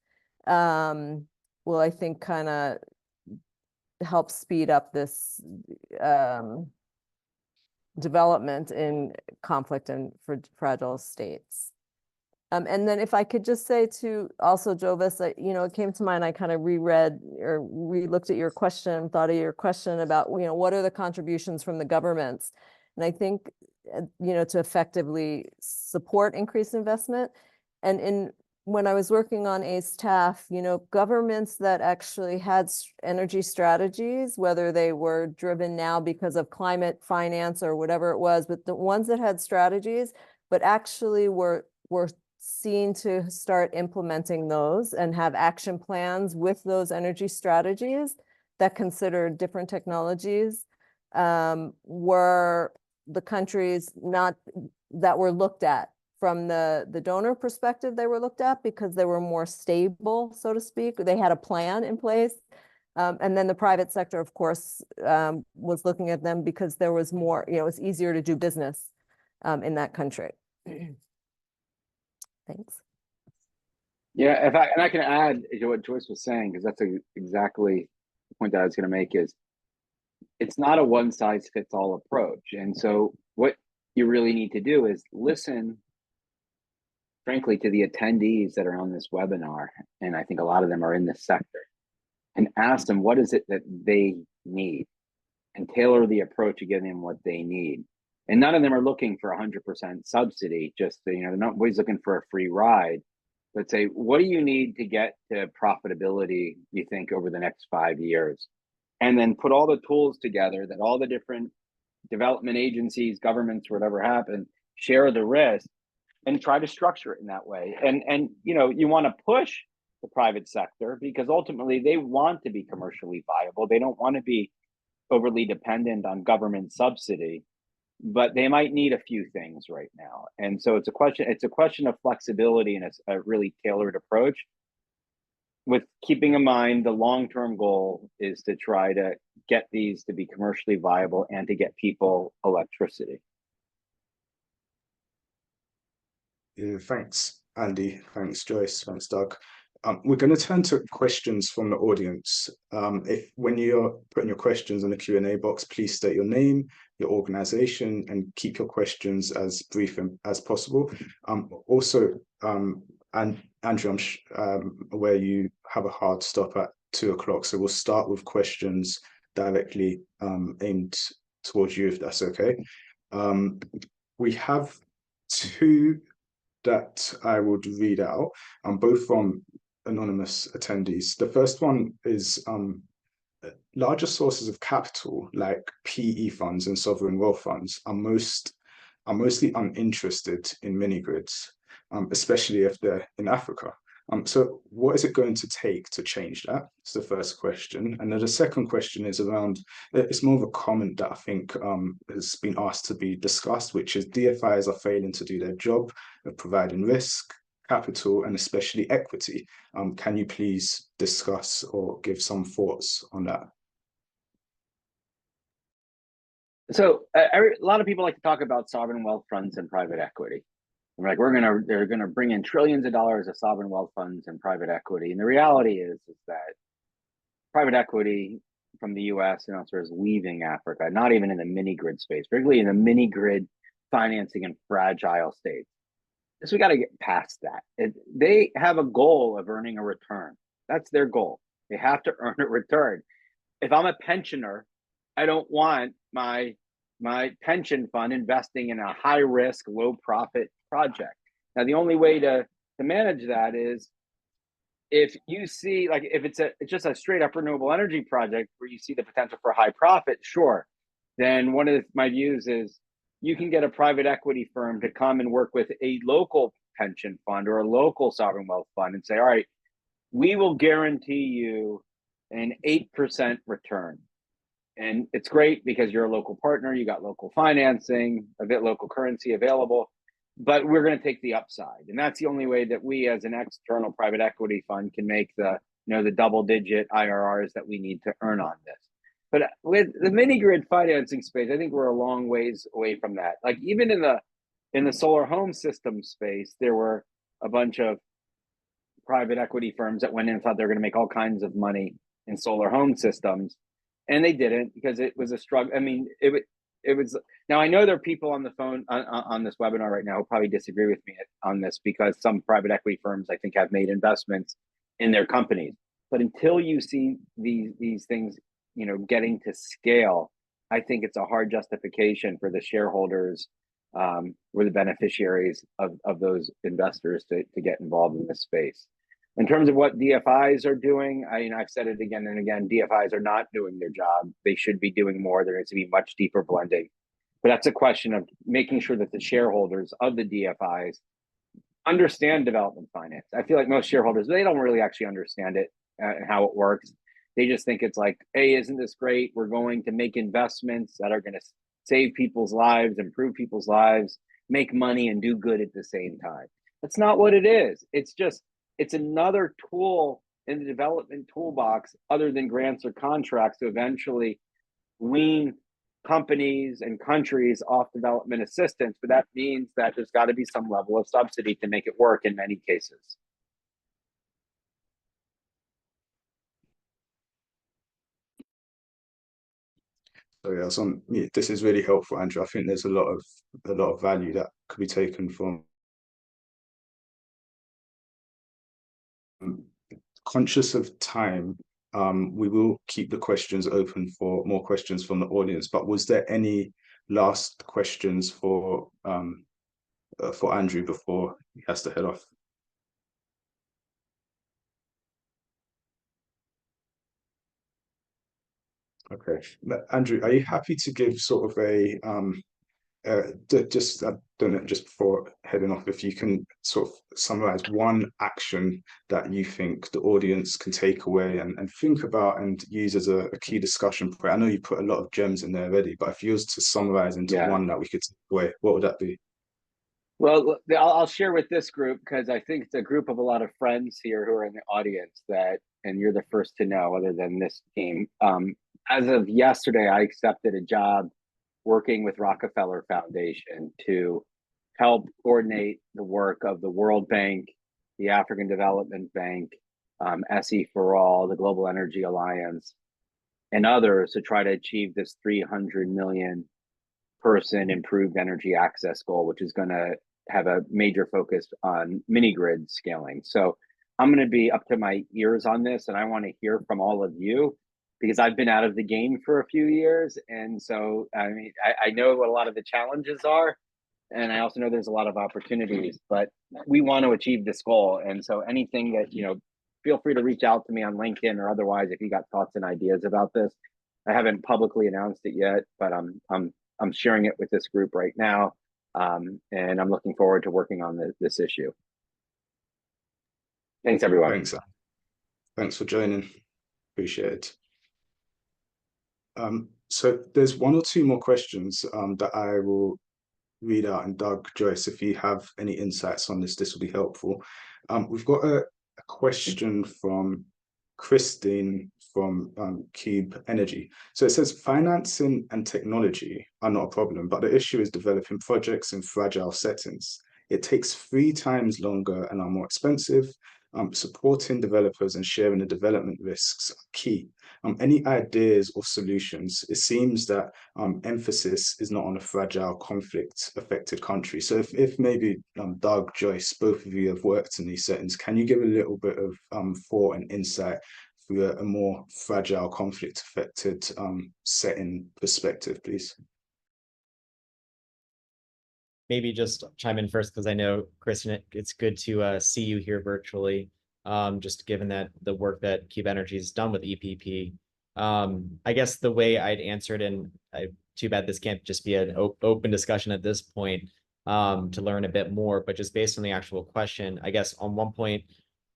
will, I think, kind of help speed up this development in conflict and fragile states. And then if I could just say to also Jovis, it came to mind, I kind of reread or re-looked at your question, thought of your question about, what are the contributions from the governments? And I think, to effectively support increased investment. And when I was working on ACE TAF, governments that actually had energy strategies, whether they were driven now because of climate finance or whatever it was, but the ones that had strategies, but actually were seen to start implementing those and have action plans with those energy strategies that considered different technologies, were the countries not that were looked at from the donor perspective. They were looked at because they were more stable, so to speak. They had a plan in place. And then the private sector, of course, was looking at them because there was more, it was easier to do business in that country. Thanks. Yeah, I can add to what Joyce was saying, because that's exactly the point that I was going to make, is it's not a one size fits all approach. And so what you really need to do is listen, frankly, to the attendees that are on this webinar, and I think a lot of them are in this sector, and ask them what is it that they need, and tailor the approach to getting them what they need. And none of them are looking for 100% subsidy, just, they're not always looking for a free ride, but say, what do you need to get to profitability, you think, over the next 5 years? And then put all the tools together that all the different development agencies, governments, whatever happen, share the risk and try to structure it in that way. And you want to push the private sector because ultimately they want to be commercially viable. They don't want to be overly dependent on government subsidy, but they might need a few things right now. And so it's a question of flexibility and a really tailored approach, with keeping in mind the long-term goal is to try to get these to be commercially viable and to get people electricity. Yeah, thanks, Andy. Thanks, Joyce. Thanks, Doug. We're going to turn to questions from the audience. When you're putting your questions in the Q&A box, please state your name, your organization, and keep your questions as brief as possible. And Andrew, I'm aware you have a hard stop at 2 o'clock, so we'll start with questions directly aimed towards you, if that's okay. We have 2 that I would read out, both from anonymous attendees. The first one is larger sources of capital like PE funds and sovereign wealth funds are mostly uninterested in mini grids, especially if they're in Africa. So what is it going to take to change that? It's the first question. And then the second question is around, it's more of a comment that I think has been asked to be discussed, which is DFIs are failing to do their job of providing risk, capital, and especially equity. Can you please discuss or give some thoughts on that? So a lot of people like to talk about sovereign wealth funds and private equity. Like they're gonna bring in trillions of dollars of sovereign wealth funds and private equity. And the reality is that private equity from the US and elsewhere is leaving Africa, not even in the mini grid space, particularly in the mini grid financing in fragile states. So we got to get past that. They have a goal of earning a return. That's their goal. They have to earn a return. If I'm a pensioner, I don't want my pension fund investing in a high risk, low profit project. Now, the only way to manage that is if you see, like, if it's just a straight up renewable energy project where you see the potential for high profit, sure. Then one of my views is you can get a private equity firm to come and work with a local pension fund or a local sovereign wealth fund and say, all right, we will guarantee you an 8% return. And it's great because you're a local partner, you got local financing, a bit local currency available, but we're going to take the upside. And that's the only way that we as an external private equity fund can make the double digit IRRs that we need to earn on this. But with the mini grid financing space, I think we're a long ways away from that. Like even in the solar home system space, there were a bunch of private equity firms that went in and thought they were going to make all kinds of money in solar home systems, and they didn't because it was a struggle. I mean, it was. Now I know there are people on the phone on this webinar right now who probably disagree with me on this because some private equity firms I think have made investments in their companies, but until you see these things, you know, getting to scale, I think it's a hard justification for the shareholders or the beneficiaries of those investors to get involved in this space. In terms of what DFIs are doing, I've said it again and again, DFIs are not doing their job. They should be doing more. There needs to be much deeper blending. But that's a question of making sure that the shareholders of the DFIs understand development finance. I feel like most shareholders, they don't really actually understand it and how it works. They just think it's like, hey, isn't this great? We're going to make investments that are going to save people's lives, improve people's lives, make money, and do good at the same time. That's not what it is. It's another tool in the development toolbox other than grants or contracts to eventually wean companies and countries off development assistance. But that means that there's got to be some level of subsidy to make it work in many cases. So yeah, this is really helpful, Andrew. I think there's a lot of value that could be taken from. Conscious of time, we will keep the questions open for more questions from the audience. But was there any last questions for Andrew before he has to head off? Okay, Andrew, are you happy to give sort of a just I don't know, just before heading off, if you can sort of summarize one action that you think the audience can take away and think about and use as a key discussion point? I know you put a lot of gems in there already, but if you was to summarize into one that we could take away, what would that be? Well, I'll share with this group because I think it's a group of a lot of friends here who are in the audience and you're the first to know other than this team. As of yesterday, I accepted a job working with Rockefeller Foundation to help coordinate the work of the World Bank, the African Development Bank, SE for All, the Global Energy Alliance, and others to try to achieve this 300 million person improved energy access goal, which is going to have a major focus on mini grid scaling. So I'm going to be up to my ears on this, and I want to hear from all of you because I've been out of the game for a few years. And so, I mean, I know what a lot of the challenges are, and I also know there's a lot of opportunities, but we want to achieve this goal. And so anything that, you know, feel free to reach out to me on LinkedIn or otherwise if you got thoughts and ideas about this. I haven't publicly announced it yet, but I'm sharing it with this group right now. And I'm looking forward to working on this issue. Thanks, everyone. Thanks for joining. Appreciate it. So there's one or two more questions that I will read out, and Doug, Joyce, if you have any insights on this will be helpful. We've got a question from Christine from Cube Energy. So it says, financing and technology are not a problem, but the issue is developing projects in fragile settings. It takes 3 times longer and are more expensive. Supporting developers and sharing the development risks are key. Any ideas or solutions? It seems that emphasis is not on a fragile, conflict-affected country. So if maybe Doug, Joyce, both of you have worked in these settings, can you give a little bit of thought and insight through a more fragile, conflict-affected setting perspective, please? Maybe just chime in first because I know, Kristen, it's good to see you here virtually. Just given that the work that Cube Energy has done with EPP. I guess the way I'd answer it, and too bad this can't just be an open discussion at this point to learn a bit more, but just based on the actual question, I guess on one point,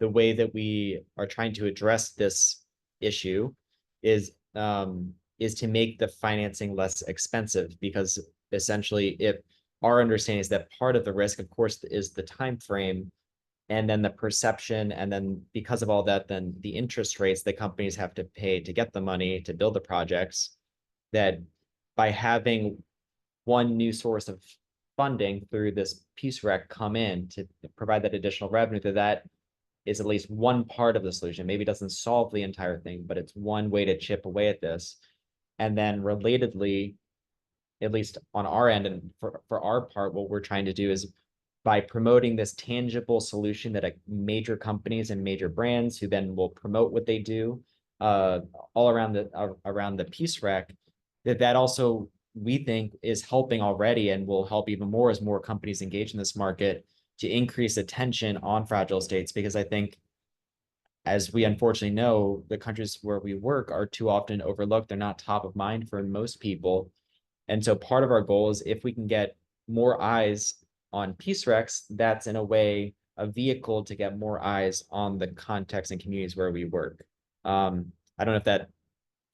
the way that we are trying to address this issue is to make the financing less expensive, because essentially our understanding is that part of the risk, of course, is the time frame and then the perception, and then because of all that, then the interest rates that companies have to pay to get the money to build the projects, that by having one new source of funding through this piece rec come in to provide that additional revenue, that is at least one part of the solution. Maybe it doesn't solve the entire thing, but it's one way to chip away at this. And then relatedly, at least on our end and for our part, what we're trying to do is by promoting this tangible solution that major companies and major brands who then will promote what they do all around the piece rec, that also we think is helping already and will help even more as more companies engage in this market to increase attention on fragile states. Because I think, as we unfortunately know, the countries where we work are too often overlooked. They're not top of mind for most people. And so part of our goal is, if we can get more eyes on piece recs, that's in a way a vehicle to get more eyes on the context and communities where we work. I don't know if that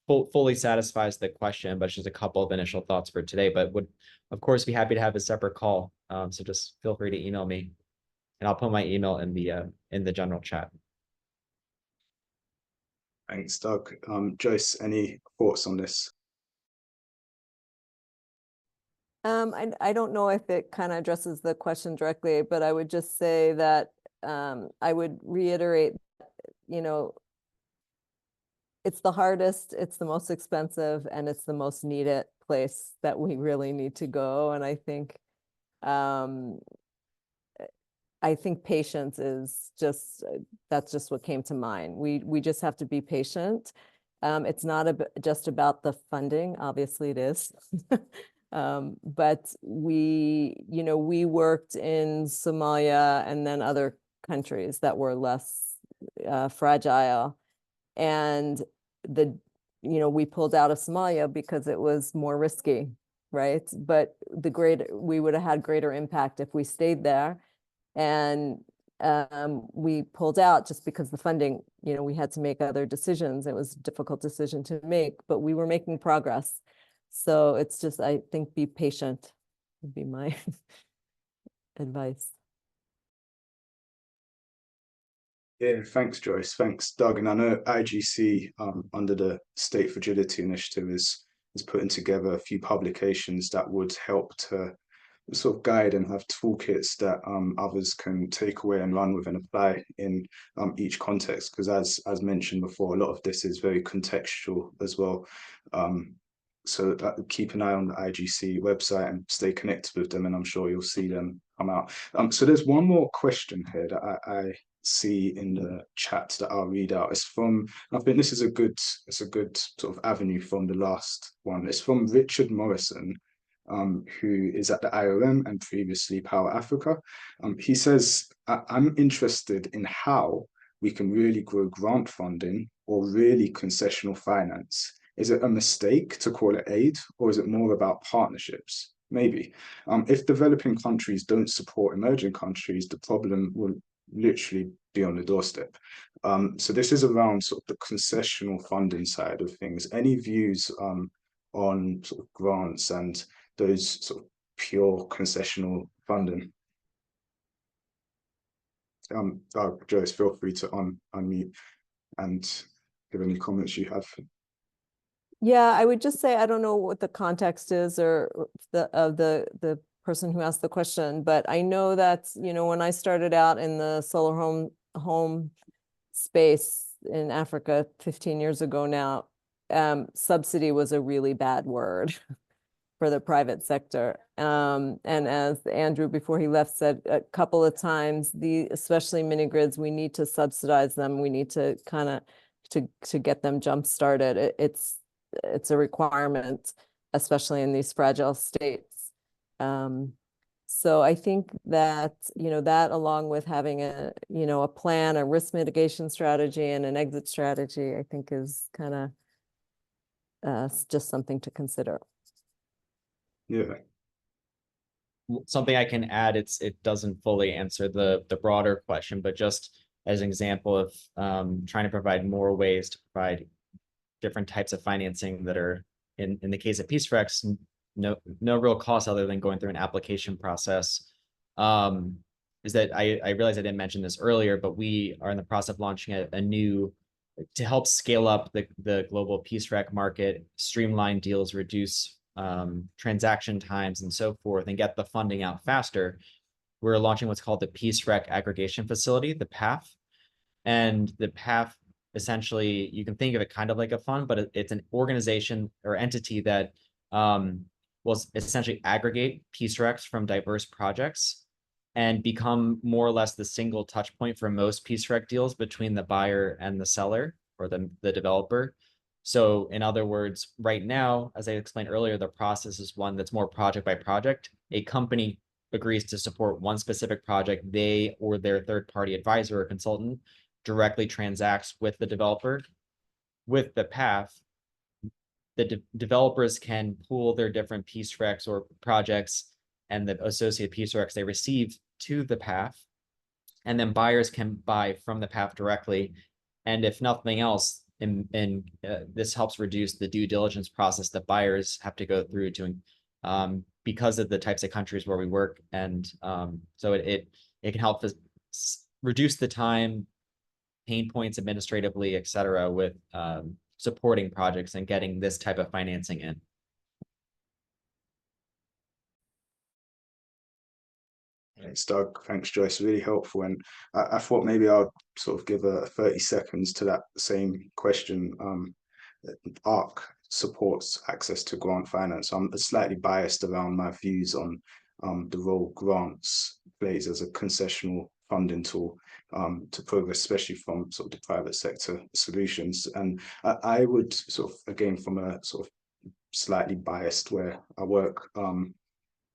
fully satisfies the question, but it's just a couple of initial thoughts for today, but would of course be happy to have a separate call. So just feel free to email me, and I'll put my email in the general chat. Thanks, Doug. Joyce, any thoughts on this? I don't know if it kind of addresses the question directly, but I would just say that I would reiterate, it's the hardest, it's the most expensive, and it's the most needed place that we really need to go. And I think patience is just, that's just what came to mind. We just have to be patient. It's not just about the funding, obviously it is. But we worked in Somalia and then other countries that were less fragile. And we pulled out of Somalia because it was more risky, right? But we would have had greater impact if we stayed there. And we pulled out just because the funding, we had to make other decisions. It was a difficult decision to make, but we were making progress. So it's just, I think, be patient would be my advice. Yeah, thanks, Joyce. Thanks, Doug. And I know IGC, under the State Fragility Initiative, is putting together a few publications that would help to sort of guide and have toolkits that others can take away and run with and apply in each context. Because as mentioned before, a lot of this is very contextual as well. So keep an eye on the IGC website and stay connected with them, and I'm sure you'll see them come out. So there's one more question here that I see in the chat that I'll read out. It's from, I think this is a good sort of avenue from the last one. It's from Richard Morrison, who is at the IOM and previously Power Africa. He says, I'm interested in how we can really grow grant funding or really concessional finance. Is it a mistake to call it aid, or is it more about partnerships? Maybe. If developing countries don't support emerging countries, the problem will literally be on the doorstep. So this is around sort of the concessional funding side of things. Any views on sort of grants and those sort of pure concessional funding? Joyce, feel free to unmute and give any comments you have. Yeah, I would just say, I don't know what the context is or the person who asked the question, but I know that, when I started out in the solar home space in Africa 15 years ago now, subsidy was a really bad word for the private sector. And as Andrew, before he left, said a couple of times, especially mini grids, we need to subsidize them. We need to kind of to get them jump started. It's a requirement, especially in these fragile states. So I think that, that along with having a plan, a risk mitigation strategy and an exit strategy, I think is kind of just something to consider. Yeah. Something I can add, it doesn't fully answer the broader question, but just as an example of trying to provide more ways to provide different types of financing that are, in the case of piece recs, no real cost other than going through an application process. is that I realized I didn't mention this earlier, but we are in the process of launching a new to help scale up the global piece rec market, streamline deals, reduce transaction times and so forth, and get the funding out faster. We're launching what's called the Piece Rec Aggregation Facility, the PAF. And the PAF, essentially, you can think of it kind of like a fund, but it's an organization or entity that will essentially aggregate piece recs from diverse projects and become more or less the single touch point for most piece rec deals between the buyer and the seller or the developer. So in other words, right now, as I explained earlier, the process is one that's more project by project. A company agrees to support one specific project, they or their third-party advisor or consultant directly transacts with the developer. With the PAF, the developers can pool their different piece recs or projects and the associated piece recs they receive to the PAF, and then buyers can buy from the PAF directly. And if nothing else, this helps reduce the due diligence process that buyers have to go through to because of the types of countries where we work. And so it can help us reduce the time, pain points administratively, et cetera, with supporting projects and getting this type of financing in. Thanks, Doug. Thanks, Joyce. Really helpful. And I thought maybe I'll sort of give a 30 seconds to that same question. ARC supports access to grant finance. I'm slightly biased around my views on the role grants plays as a concessional funding tool to progress, especially from sort of the private sector solutions. And I would sort of, again, from a sort of slightly biased where I work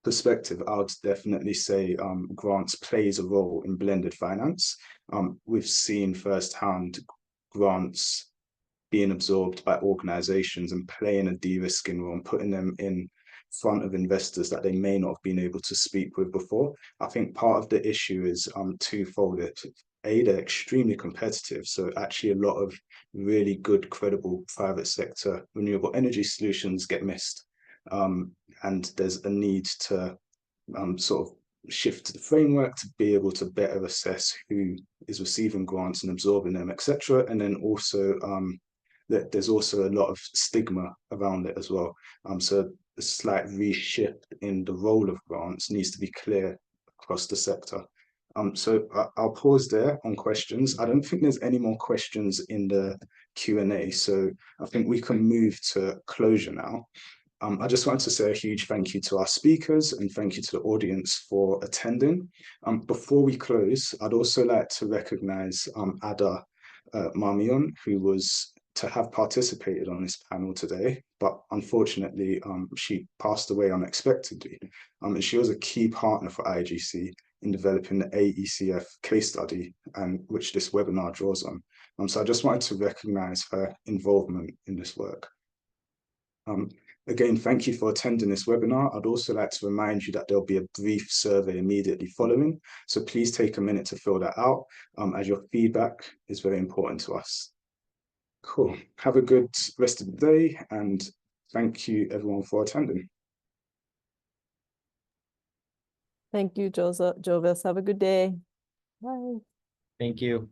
perspective, I would definitely say grants plays a role in blended finance. We've seen firsthand grants being absorbed by organizations and playing a de-risking role and putting them in front of investors that they may not have been able to speak with before. I think part of the issue is twofold. They're extremely competitive. So actually a lot of really good, credible private sector renewable energy solutions get missed. And there's a need to sort of shift the framework to be able to better assess who is receiving grants and absorbing them, etc. And then also there's also a lot of stigma around it as well. So a slight reshift in the role of grants needs to be clear across the sector. So I'll pause there on questions. I don't think there's any more questions in the Q&A, so I think we can move to closure now. I just wanted to say a huge thank you to our speakers and thank you to the audience for attending. Before we close, I'd also like to recognize Ada Marmion, who was to have participated on this panel today, but unfortunately, she passed away unexpectedly. And she was a key partner for IGC in developing the AECF case study, and which this webinar draws on. So I just wanted to recognize her involvement in this work. Again, thank you for attending this webinar. I'd also like to remind you that there'll be a brief survey immediately following. So please take a minute to fill that out, as your feedback is very important to us. Cool. Have a good rest of the day, and thank you everyone for attending. Thank you, Jovis. Have a good day. Bye. Thank you.